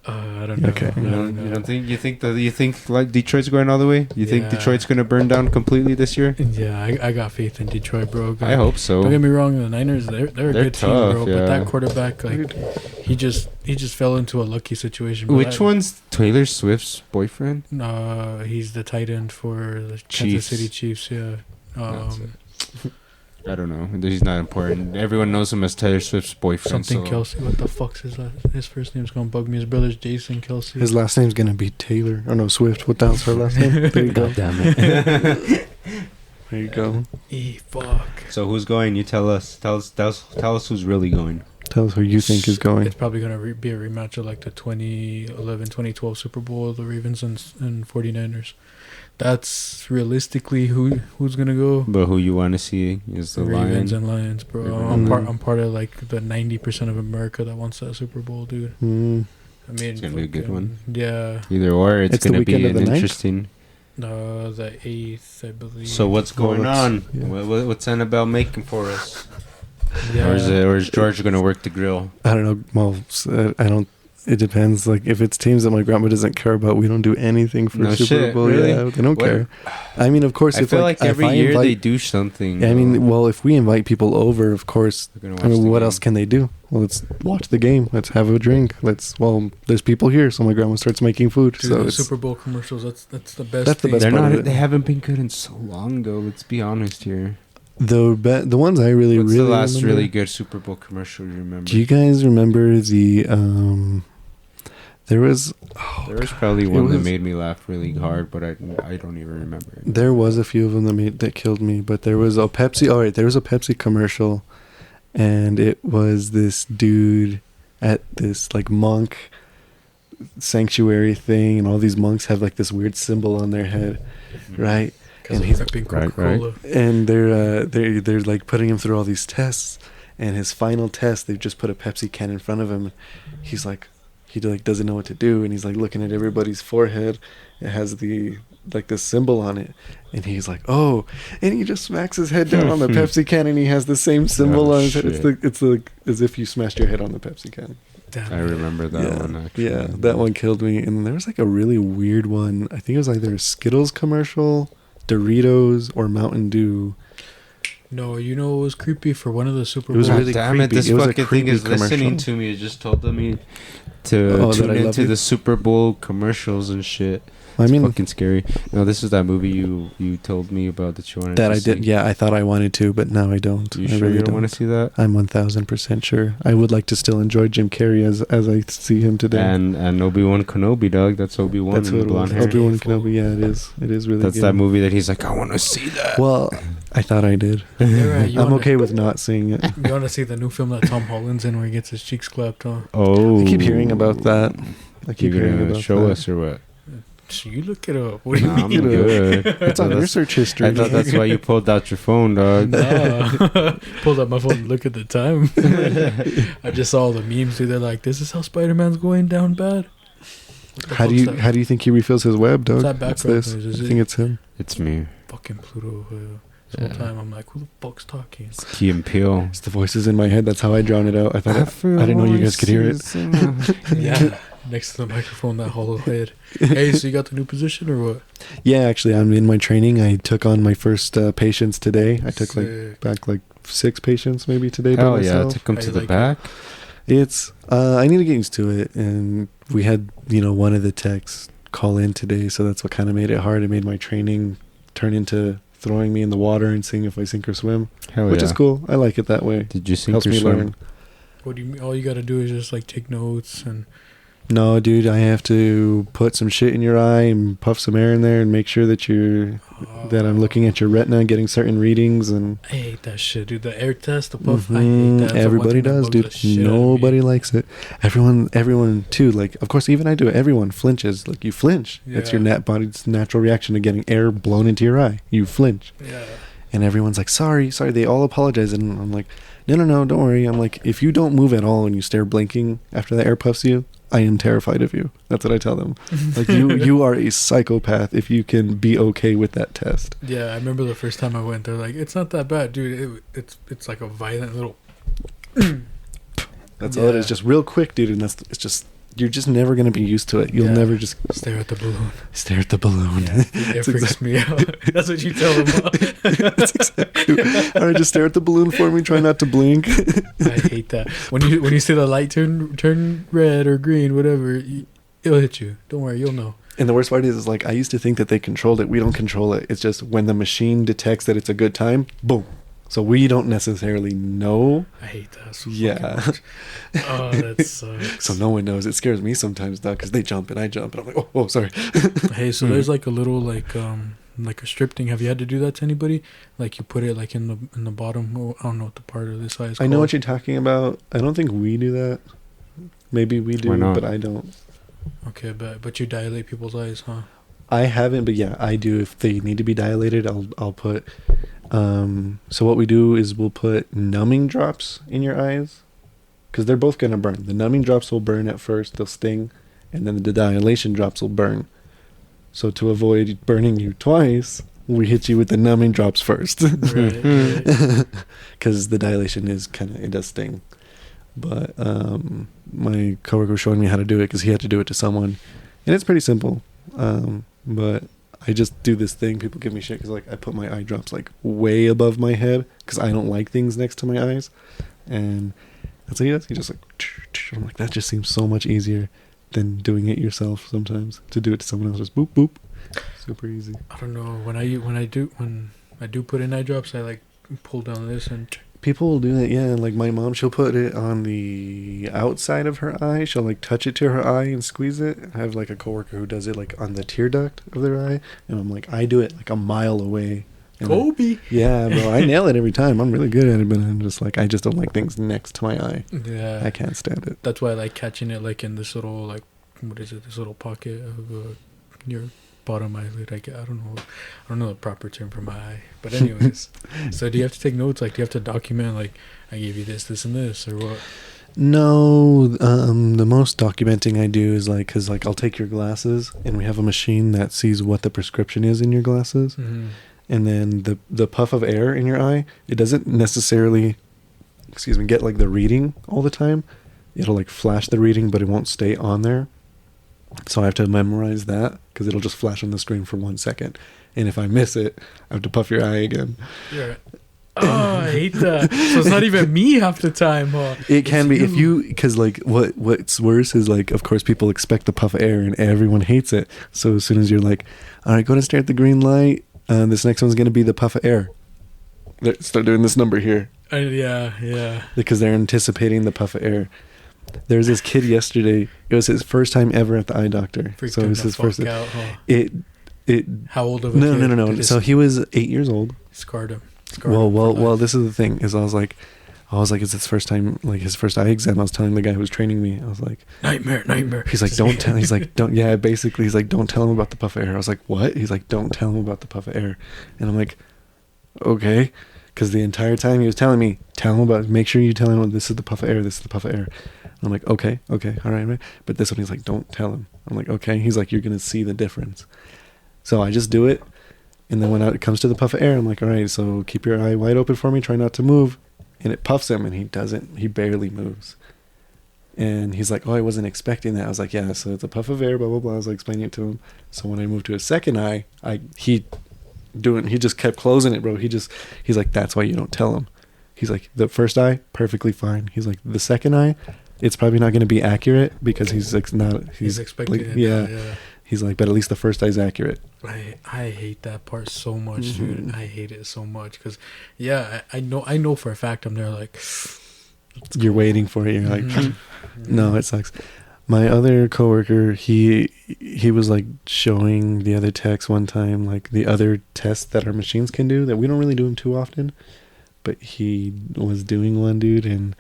Speaker 2: I don't know.
Speaker 3: Okay.
Speaker 2: I
Speaker 1: You
Speaker 2: don't know.
Speaker 1: don't think? You think like Detroit's going all the way? You think
Speaker 2: Yeah.
Speaker 1: Detroit's gonna burn down completely this year?
Speaker 2: Yeah, I got faith in Detroit, bro.
Speaker 1: I hope so.
Speaker 2: Don't get me wrong, the Niners they're a
Speaker 1: They're
Speaker 2: good
Speaker 1: tough,
Speaker 2: team, bro.
Speaker 1: yeah.
Speaker 2: But that quarterback, like, he just fell into a lucky situation. Bro.
Speaker 1: Which one's Taylor Swift's boyfriend?
Speaker 2: He's the tight end for the
Speaker 1: Chiefs.
Speaker 2: Kansas City Chiefs. Yeah.
Speaker 1: That's I don't know. He's not important. Everyone knows him as Taylor Swift's boyfriend.
Speaker 2: Something
Speaker 1: so.
Speaker 2: Kelsey. What the fuck's his first name's gonna bug me. His brother's Jason Kelsey.
Speaker 3: his last name's gonna be Taylor. Oh no, Swift. What the hell's her last name? There you go.
Speaker 1: Damn it.
Speaker 3: There you go.
Speaker 2: Fuck.
Speaker 1: So who's going? You tell us. Tell us who's really going.
Speaker 3: Tell us who you think is going.
Speaker 2: It's probably gonna be a rematch of like the 2011, 2012 Super Bowl, the Ravens and 49ers. That's realistically who's gonna go.
Speaker 1: But who you want to see is the
Speaker 2: Ravens
Speaker 1: Lions.
Speaker 2: and Lions, bro.
Speaker 1: Ravens.
Speaker 2: I'm part of like the 90% of America that wants that Super Bowl, dude.
Speaker 3: Mm.
Speaker 2: I mean,
Speaker 1: It's gonna be a good one.
Speaker 2: Yeah.
Speaker 1: Either or, it's
Speaker 3: It's the
Speaker 1: going to be
Speaker 3: weekend of
Speaker 1: an
Speaker 3: the 9th?
Speaker 1: interesting.
Speaker 2: The 8th, I believe.
Speaker 1: So what's
Speaker 3: Well,
Speaker 1: going
Speaker 3: that's-
Speaker 1: on?
Speaker 3: yeah.
Speaker 1: What's Annabelle making for us?
Speaker 2: Yeah.
Speaker 1: Or is George going to work the grill?
Speaker 3: I don't know. Well, I don't. It depends. Like if it's teams that my grandma doesn't care about, we don't do anything for
Speaker 1: No
Speaker 3: Super
Speaker 1: shit,
Speaker 3: Bowl.
Speaker 1: really?
Speaker 3: Yeah, they don't
Speaker 1: What-
Speaker 3: care. I mean, of course,
Speaker 1: I
Speaker 3: if
Speaker 1: feel like
Speaker 3: if
Speaker 1: every
Speaker 3: I
Speaker 1: year they
Speaker 3: invite,
Speaker 1: do something.
Speaker 3: I mean, well, if we invite people over, of course.
Speaker 1: They're gonna
Speaker 3: I mean,
Speaker 1: watch the
Speaker 3: what
Speaker 1: game.
Speaker 3: else can they do? Well, let's watch the game. Let's have a drink. There's people here, so my grandma starts making food.
Speaker 2: Dude,
Speaker 3: so
Speaker 2: the
Speaker 3: it's,
Speaker 2: Super Bowl commercials. That's the best.
Speaker 3: That's the
Speaker 2: thing.
Speaker 3: best
Speaker 1: They're
Speaker 3: part
Speaker 1: not.
Speaker 3: of it.
Speaker 1: They haven't been good in so long, though. Let's be honest here.
Speaker 3: the ones I really
Speaker 1: What's
Speaker 3: really
Speaker 1: the last
Speaker 3: remember?
Speaker 1: really good Super Bowl commercial you remember?
Speaker 3: Do you guys remember the there was
Speaker 1: There was probably one that
Speaker 3: was-
Speaker 1: made me laugh really hard, but I don't even remember it.
Speaker 3: There was a few of them that killed me, but there was a Pepsi. All right, there was a Pepsi commercial, and it was this dude at this like monk sanctuary thing, and all these monks have like this weird symbol on their head, right?
Speaker 2: Because
Speaker 3: And
Speaker 2: he's
Speaker 3: he's
Speaker 2: repping
Speaker 1: right,
Speaker 2: Coca-Cola.
Speaker 3: and they're like putting him through all these tests, and his final test, they've just put a Pepsi can in front of him. He's like, he like doesn't know what to do, and he's like looking at everybody's forehead. It has the like the symbol on it, and he's like, oh, and he just smacks his head down on the Pepsi can, and he has the same symbol
Speaker 1: Oh,
Speaker 3: on his head.
Speaker 1: shit.
Speaker 3: It's like as if you smashed your head on the Pepsi can.
Speaker 2: Damn.
Speaker 1: I remember that one actually.
Speaker 3: Yeah, that one killed me. And there was like a really weird one. I think it was either a Skittles commercial, Doritos, or Mountain Dew.
Speaker 2: No, you know it was creepy for one of the Super
Speaker 3: It was
Speaker 2: Bowls.
Speaker 1: God
Speaker 3: really
Speaker 1: damn it!
Speaker 3: creepy.
Speaker 1: This
Speaker 3: It was a
Speaker 1: fucking thing
Speaker 3: creepy
Speaker 1: is listening
Speaker 3: commercial.
Speaker 1: to me. It just told me to
Speaker 3: Oh, that
Speaker 1: tune
Speaker 3: I love
Speaker 1: into
Speaker 3: you?
Speaker 1: the Super Bowl commercials and shit.
Speaker 3: I
Speaker 1: It's
Speaker 3: mean,
Speaker 1: fucking scary. No, this is that movie you told me about that you wanted
Speaker 3: that
Speaker 1: to
Speaker 3: I
Speaker 1: see.
Speaker 3: did. Yeah, I thought I wanted to, but now I don't.
Speaker 1: You
Speaker 3: I
Speaker 1: sure
Speaker 3: really
Speaker 1: you don't want to see that?
Speaker 3: I'm 1000% sure. I would like to still enjoy Jim Carrey as I see him today.
Speaker 1: And Obi-Wan Kenobi, dog. That's Obi-Wan.
Speaker 3: That's
Speaker 1: and
Speaker 3: what it
Speaker 1: blonde
Speaker 3: was.
Speaker 1: hair.
Speaker 3: Obi-Wan Kenobi. Yeah, it is. It is really.
Speaker 1: That's
Speaker 3: good.
Speaker 1: that movie that he's like, I want to see that.
Speaker 3: Well, I thought I did.
Speaker 2: Yeah, right, you
Speaker 3: I'm
Speaker 2: wanna-
Speaker 3: okay with not seeing it.
Speaker 2: You want to see the new film that Tom Holland's in where he gets his cheeks clapped, huh?
Speaker 1: Oh,
Speaker 3: I keep hearing about that. I keep
Speaker 1: You
Speaker 3: hearing
Speaker 1: gonna
Speaker 3: about
Speaker 1: show
Speaker 3: that.
Speaker 1: us or what?
Speaker 2: So you look it up. What do you
Speaker 1: Nah, I'm
Speaker 2: mean?
Speaker 1: good.
Speaker 3: It's on your
Speaker 1: That's-
Speaker 3: search history.
Speaker 1: I thought that's why you pulled out your phone, dog.
Speaker 2: Nah. Pulled up my phone to look at the time. I just saw all the memes, dude. They're like, this is how Spider-Man's going down bad. What the
Speaker 3: How do
Speaker 2: fuck's
Speaker 3: you
Speaker 2: that?
Speaker 3: how do you think he refills his web, dog?
Speaker 2: What's that
Speaker 3: It's
Speaker 2: background
Speaker 3: this.
Speaker 2: noise? Is
Speaker 3: I
Speaker 2: it-
Speaker 3: think it's him.
Speaker 1: It's me.
Speaker 2: Fucking Pluto. This whole time I'm like, who the fuck's talking?
Speaker 1: It's Key and Peele.
Speaker 3: It's the voices in my head. That's how I drown it out. I didn't know you guys could hear it.
Speaker 2: Yeah. next to the microphone, that hollow head. Hey, so you got the new position or what?
Speaker 3: Yeah, actually, I'm in my training. I took on my first patients today. I took back 6 patients maybe today.
Speaker 1: Hell
Speaker 3: by
Speaker 1: yeah,
Speaker 3: myself.
Speaker 1: took them to the
Speaker 2: like
Speaker 1: back.
Speaker 3: It's I need to get used to it, and we had one of the techs call in today, so that's what kind of made it hard. It made my training turn into throwing me in the water and seeing if I sink or swim, which is cool. I like it that way.
Speaker 1: Did you sink
Speaker 3: Helps
Speaker 1: or
Speaker 3: me
Speaker 1: swim?
Speaker 3: learn.
Speaker 2: What do you mean? All you gotta do is just like take notes and.
Speaker 3: No, dude, I have to put some shit in your eye and puff some air in there and make sure that that I'm looking at your retina, getting certain readings, and
Speaker 2: I hate that shit, dude. The air test, the puff. I hate that.
Speaker 3: Everybody does, dude. Nobody likes it. Everyone too. Like, of course, even I do it. Everyone flinches. Like, you flinch.
Speaker 2: Yeah.
Speaker 3: That's your body's natural reaction to getting air blown into your eye. You flinch.
Speaker 2: Yeah.
Speaker 3: And everyone's like, sorry. They all apologize, and I'm like, no, don't worry. I'm like, if you don't move at all and you stare blinking after the air puffs you, I am terrified of you. That's what I tell them. Like, you are a psychopath if you can be okay with that test.
Speaker 2: Yeah, I remember the first time I went. They're like, "It's not that bad, dude. It's like a violent little."
Speaker 3: That's all it is. Just real quick, dude. And it's just you're just never gonna be used to it. You'll never just
Speaker 2: stare at the balloon.
Speaker 3: Stare at the balloon.
Speaker 2: Yeah, it freaks me out. That's what you tell them.
Speaker 3: That's exactly. All right, just stare at the balloon for me. Try not to blink.
Speaker 2: I hate that. When you see the light turn red or green, whatever, it'll hit you. Don't worry, you'll know.
Speaker 3: And the worst part is like I used to think that they controlled it. We don't control it. It's just when the machine detects that it's a good time, boom. So we don't necessarily know.
Speaker 2: I hate that so
Speaker 3: yeah.
Speaker 2: much. Oh, that sucks.
Speaker 3: So no one knows. It scares me sometimes, though, because they jump and I jump. And I'm like, oh, sorry.
Speaker 2: Hey, so there's like a little like a strip thing. Have you had to do that to anybody? Like you put it like in the bottom. Oh, I don't know what the part of this eye is called.
Speaker 3: I know what you're talking about. I don't think we do that. Maybe we do, but I don't.
Speaker 2: Okay, but you dilate people's eyes, huh?
Speaker 3: I haven't, but yeah, I do. If they need to be dilated, I'll put... so what we do is we'll put numbing drops in your eyes, because they're both going to burn. The numbing drops will burn at first, they'll sting, and then the dilation drops will burn. So to avoid burning you twice, we hit you with the numbing drops first.
Speaker 2: Right.
Speaker 3: Because the dilation is it does sting. But my coworker was showing me how to do it, because he had to do it to someone, and it's pretty simple. But I just do this thing. People give me shit because like I put my eye drops like way above my head because I don't like things next to my eyes, and that's what he does. He just like, I'm like, that just seems so much easier than doing it yourself. Sometimes to do it to someone else, just boop boop, super easy.
Speaker 2: I don't know when I do put in eye drops, I like pull down this and.
Speaker 3: People will do that, yeah. Like my mom, she'll put it on the outside of her eye. She'll like touch it to her eye and squeeze it. I have like a coworker who does it like on the tear duct of their eye, and I'm like, I do it like a mile away. And
Speaker 2: Kobe.
Speaker 3: Yeah, bro, I nail it every time. I'm really good at it, but I'm just like, I just don't like things next to my eye.
Speaker 2: Yeah,
Speaker 3: I can't stand it.
Speaker 2: That's why I like catching it like in this little like what is it? This little pocket of your bottom eyelid. I don't know the proper term for my eye, but anyways. So do you have to take notes? Like, do you have to document like I gave you this and this or what?
Speaker 3: No, the most documenting I do is like, cause like I'll take your glasses and we have a machine that sees what the prescription is in your glasses.
Speaker 2: Mm-hmm.
Speaker 3: And then the puff of air in your eye, it doesn't necessarily, get like the reading all the time. It'll like flash the reading, but it won't stay on there. So I have to memorize that because it'll just flash on the screen for 1 second. And if I miss it, I have to puff your eye again.
Speaker 2: Yeah. Oh, I hate that. So it's not even me half the time, huh?
Speaker 3: It can be if you, because like what's worse is like, of course, people expect the puff of air and everyone hates it. So as soon as you're like, all right, go to stare at the green light. This next one's going to be the puff of air. Start doing this number here.
Speaker 2: Yeah.
Speaker 3: Because they're anticipating the puff of air. There's this kid yesterday. It was his first time ever at the eye doctor.
Speaker 2: Freaked
Speaker 3: so it was his first.
Speaker 2: Out, huh?
Speaker 3: It.
Speaker 2: How old of a kid?
Speaker 3: No. So he was 8 years old.
Speaker 2: Scarred him.
Speaker 3: Well. This is the thing. Is I was like, it's his first time, like his first eye exam. I was telling the guy who was training me. I was like,
Speaker 2: nightmare.
Speaker 3: He's like, don't tell. He's like, don't. Yeah, basically, he's like, don't tell him about the puff of air. I was like, what? He's like, don't tell him about the puff of air. And I'm like, okay. Because the entire time he was telling me, make sure you tell him, this is the puff of air, this is the puff of air. And I'm like, okay, all right. But this one, he's like, don't tell him. I'm like, okay. He's like, you're going to see the difference. So I just do it. And then when it comes to the puff of air, I'm like, all right, so keep your eye wide open for me. Try not to move. And it puffs him, and he barely moves. And he's like, oh, I wasn't expecting that. I was like, yeah, so it's a puff of air, blah, blah, blah. I was like explaining it to him. So when I moved to his second eye, he just kept closing it, bro. He's like, that's why you don't tell him. He's like, the first eye, perfectly fine. He's like, the second eye, it's probably not going to be accurate because he's
Speaker 2: expecting it.
Speaker 3: Yeah. He's like, but at least the first eye's accurate.
Speaker 2: I hate that part so much,
Speaker 3: Mm-hmm.
Speaker 2: dude. I hate it so much because, yeah, I know for a fact I'm there like.
Speaker 3: You're waiting for it. You're like,
Speaker 2: Mhm.
Speaker 3: no, it sucks. My other coworker, he was like showing the other techs one time like the other tests that our machines can do that we don't really do them too often, but he was doing one, dude, and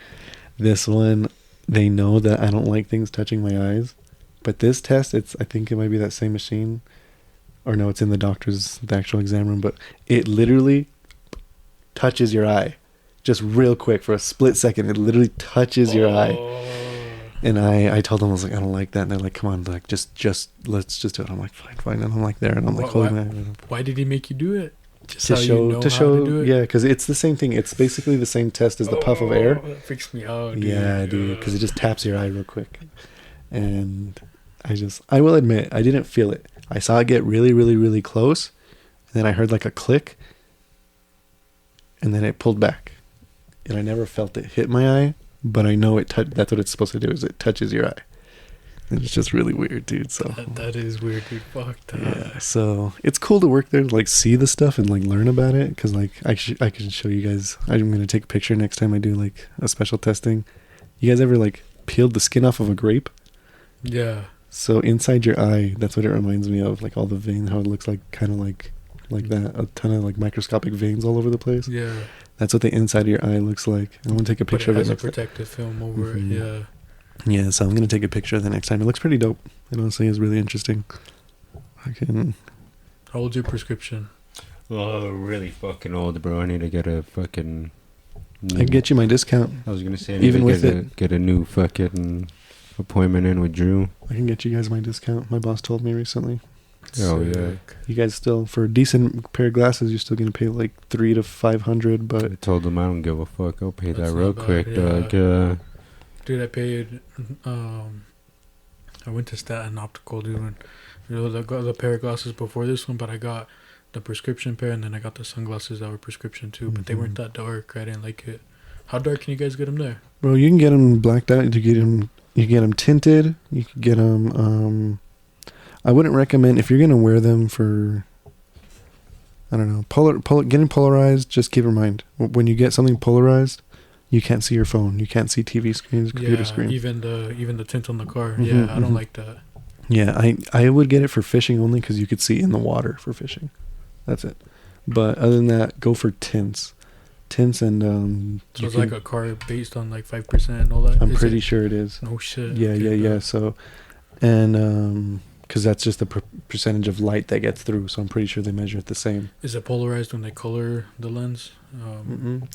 Speaker 3: this one, they know that I don't like things touching my eyes, but this test, I think it might be that same machine, or no, it's in the actual exam room, but it literally touches your eye. Just real quick for a split second, it literally touches your eye. And I told them, I was like, I don't like that. And they're like, come on, like just let's just do it. I'm like, fine. And I'm like there, and I'm like holding my eye.
Speaker 2: Why did he make you do it? Just
Speaker 3: To
Speaker 2: how
Speaker 3: show,
Speaker 2: you know how to do it?
Speaker 3: yeah, because it's the same thing. It's basically the same test as the puff of air.
Speaker 2: That freaks me out, dude.
Speaker 3: Yeah, dude, because it just taps your eye real quick. And I will admit, I didn't feel it. I saw it get really, really, really close, and then I heard like a click, and then it pulled back. And I never felt it hit my eye, but I know that's what it's supposed to do, is it touches your eye. And it's just really weird, dude. So
Speaker 2: that is weird, dude. Fuck that.
Speaker 3: yeah, so it's cool to work there, to like see the stuff and like learn about it, because like I can show you guys. I'm gonna take a picture next time I do like a special testing. You guys ever like peeled the skin off of a grape?
Speaker 2: Yeah.
Speaker 3: So inside your eye, that's what it reminds me of, like all the veins, how it looks like, kind of like that, a ton of like microscopic veins all over the place.
Speaker 2: Yeah.
Speaker 3: That's what the inside of your eye looks like. I'm gonna take a picture
Speaker 2: But it has
Speaker 3: of it
Speaker 2: a
Speaker 3: next time.
Speaker 2: protective film over
Speaker 3: Mhm.
Speaker 2: it. Yeah.
Speaker 3: Yeah, so I'm gonna take a picture of that next time. It looks pretty dope. It honestly is really interesting. I can.
Speaker 2: How old's your prescription?
Speaker 1: Oh, really fucking old, bro. I need to get a fucking.
Speaker 3: I can get you my discount.
Speaker 1: I was gonna say, I need
Speaker 3: Even
Speaker 1: to
Speaker 3: with
Speaker 1: get a new fucking appointment in with Drew.
Speaker 3: I can get you guys my discount. My boss told me recently.
Speaker 1: Oh, yeah.
Speaker 2: Sick.
Speaker 3: You guys still, for a decent pair of glasses, you're still gonna pay like $300 to $500.
Speaker 1: I
Speaker 3: But
Speaker 1: told him I don't give a fuck. I'll pay
Speaker 2: That's
Speaker 1: that real
Speaker 2: not bad,
Speaker 1: quick,
Speaker 2: yeah.
Speaker 1: dog.
Speaker 2: Dude, I paid. I went to Staten Optical, dude. And, I got the pair of glasses before this one, but I got the prescription pair, and then I got the sunglasses that were prescription too. But they weren't
Speaker 3: Mhm.
Speaker 2: that dark. I didn't like it. How dark can you guys get them there?
Speaker 3: bro, you can get them blacked out. You get them tinted. You can get them. I wouldn't recommend if you're gonna wear them for. I don't know. Getting polarized. Just keep in mind when you get something polarized, you can't see your phone. You can't see TV screens, computer screens.
Speaker 2: even the tint on the car.
Speaker 3: Mhm,
Speaker 2: Yeah, I don't
Speaker 3: mhm.
Speaker 2: like that.
Speaker 3: Yeah, I would get it for fishing only because you could see in the water for fishing. That's it. But other than that, go for tints. Tints and
Speaker 2: So
Speaker 3: you
Speaker 2: it's
Speaker 3: can-
Speaker 2: like a car based on like 5% and all that.
Speaker 3: I'm
Speaker 2: Is
Speaker 3: pretty
Speaker 2: it?
Speaker 3: sure it is.
Speaker 2: No shit.
Speaker 3: Yeah,
Speaker 2: Okay,
Speaker 3: yeah.
Speaker 2: bro.
Speaker 3: So, and because that's just the percentage of light that gets through. So I'm pretty sure they measure it the same.
Speaker 2: Is it polarized when they color the lens?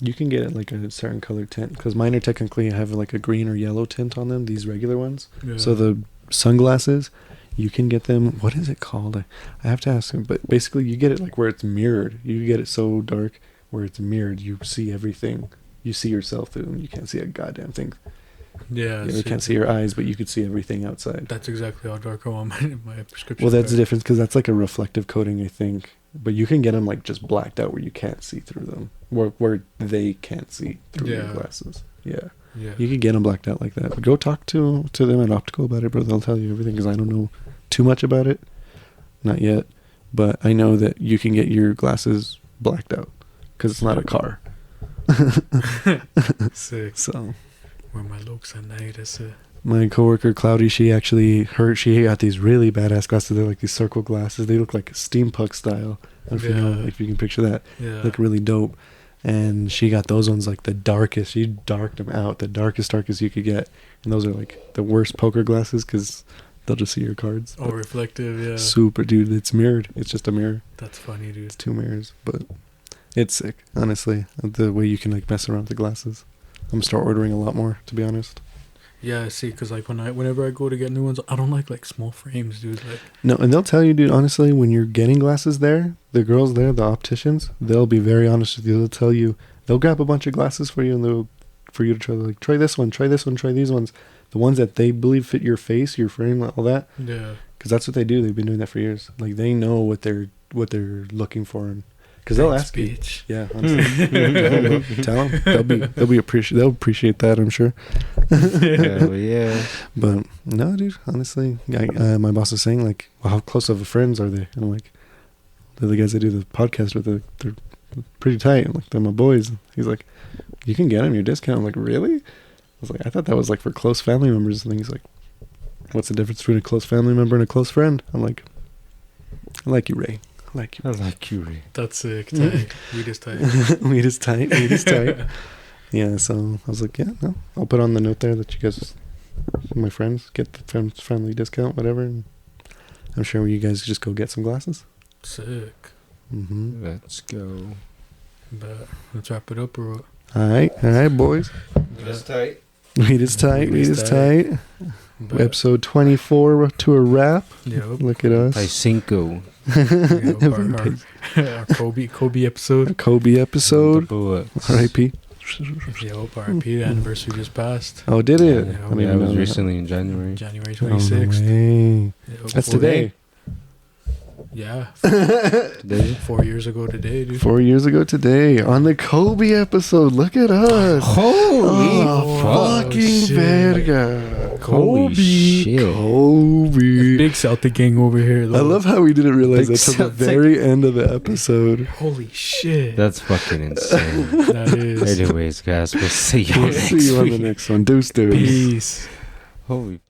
Speaker 3: You can get it like a certain color tint because mine are technically have like a green or yellow tint on them. These regular ones.
Speaker 2: Yeah.
Speaker 3: So the sunglasses, you can get them. What is it called? I have to ask him. But basically, you get it like where it's mirrored. You get it so dark where it's mirrored. You see everything. You see yourself through them. You can't see a goddamn thing.
Speaker 2: Yeah.
Speaker 3: You can't see your eyes, but you could see everything outside.
Speaker 2: That's exactly how dark I want my prescription.
Speaker 3: Well, that's the
Speaker 2: pair.
Speaker 3: difference because that's like a reflective coating, I think. But you can get them like just blacked out where you can't see through them, where they can't see through your
Speaker 2: Yeah.
Speaker 3: glasses. Yeah,
Speaker 2: Yeah.
Speaker 3: you could get them blacked out like that. But go talk to them at Optical about it, bro. They'll tell you everything because I don't know too much about it, not yet. But I know that you can get your glasses blacked out because it's not a car.
Speaker 2: Sick.
Speaker 3: So
Speaker 2: Where my looks at night. That's it.
Speaker 3: my coworker Cloudy, she got these really badass glasses. They're like these circle glasses. They look like steampunk style. If you know,
Speaker 2: Yeah.
Speaker 3: if you can picture that,
Speaker 2: Yeah.
Speaker 3: look really dope. And she got those ones like the darkest. She darked them out, the darkest you could get. And those are like the worst poker glasses because they'll just see your cards.
Speaker 2: Oh, reflective. Yeah.
Speaker 3: Super, dude. It's mirrored. It's just a mirror.
Speaker 2: That's funny, dude.
Speaker 3: It's two mirrors, but it's sick. Honestly, the way you can like mess around with the glasses. I'm gonna start ordering a lot more, to be honest.
Speaker 2: Yeah, see, because like whenever I go to get new ones, I don't like small frames, dude. Like,
Speaker 3: No, and they'll tell you, dude, honestly, when you're getting glasses there, the girls there, the opticians, they'll be very honest with you. They'll tell you, they'll grab a bunch of glasses for you and for you to try, like, try this one, try these ones. the ones that they believe fit your face, your frame, all that.
Speaker 2: Yeah.
Speaker 3: Because that's what they do. They've been doing that for years. Like they know what they're looking for, and because they'll ask you.
Speaker 2: Bitch.
Speaker 3: Yeah, honestly. Tell them they'll appreciate that. I'm sure.
Speaker 1: Hell yeah.
Speaker 3: But no, dude. Honestly, my boss is saying like, well, how close of friends are they? And I'm like, they're the guys I do the podcast with. They're pretty tight. I'm like, they're my boys. He's like, you can get them your discount. I'm like, really? I was like, I thought that was like for close family members. And he's like, what's the difference between a close family member and a close friend? I'm like, I like you, Ray. I like you.
Speaker 1: I like you, Ray.
Speaker 2: That's sick. Tight. Weed is tight.
Speaker 3: Weed is tight. Weed is tight. Yeah, so I was like, yeah, no. I'll put on the note there that you guys, my friends, get the friendly discount, whatever. And I'm sure you guys just go get some glasses.
Speaker 2: Sick.
Speaker 3: Mm-hmm.
Speaker 1: Let's go.
Speaker 2: But let's wrap it up or what?
Speaker 3: All right, boys.
Speaker 1: That's tight.
Speaker 3: Weed is tight.
Speaker 2: Weed
Speaker 3: Weed
Speaker 2: is
Speaker 3: is tight.
Speaker 2: But,
Speaker 3: Episode 24 to a wrap.
Speaker 2: yep.
Speaker 3: Look at us.
Speaker 1: By Cinco.
Speaker 2: Yep, our Kobe episode.
Speaker 3: Kobe episode. R.I.P.
Speaker 2: Yep, R.I.P. The anniversary just passed.
Speaker 3: Oh, did it?
Speaker 2: Yeah,
Speaker 3: I don't
Speaker 1: Yeah, it
Speaker 3: even
Speaker 1: was
Speaker 3: know that.
Speaker 1: recently in January.
Speaker 2: January
Speaker 3: Oh, no
Speaker 2: 26th.
Speaker 3: way.
Speaker 2: Yep,
Speaker 3: That's
Speaker 2: 4
Speaker 3: today.
Speaker 2: Yeah.
Speaker 1: Today?
Speaker 2: 4 years ago today, dude.
Speaker 3: 4 years ago today on the Kobe episode. Look at us.
Speaker 1: Holy
Speaker 2: fuck.
Speaker 3: fucking
Speaker 2: shit.
Speaker 3: verga.
Speaker 1: Holy shit.
Speaker 3: Kobe.
Speaker 2: Big Celtic gang over here, though.
Speaker 3: I love how we didn't realize
Speaker 1: Big
Speaker 3: that till the
Speaker 1: Celtic.
Speaker 3: very end of the episode.
Speaker 2: Holy shit.
Speaker 1: That's fucking insane.
Speaker 2: That is.
Speaker 1: Anyways, guys, we'll see you
Speaker 3: We'll
Speaker 1: next
Speaker 3: see you on the
Speaker 1: week.
Speaker 3: next one. Deuce.
Speaker 2: Peace.
Speaker 1: Holy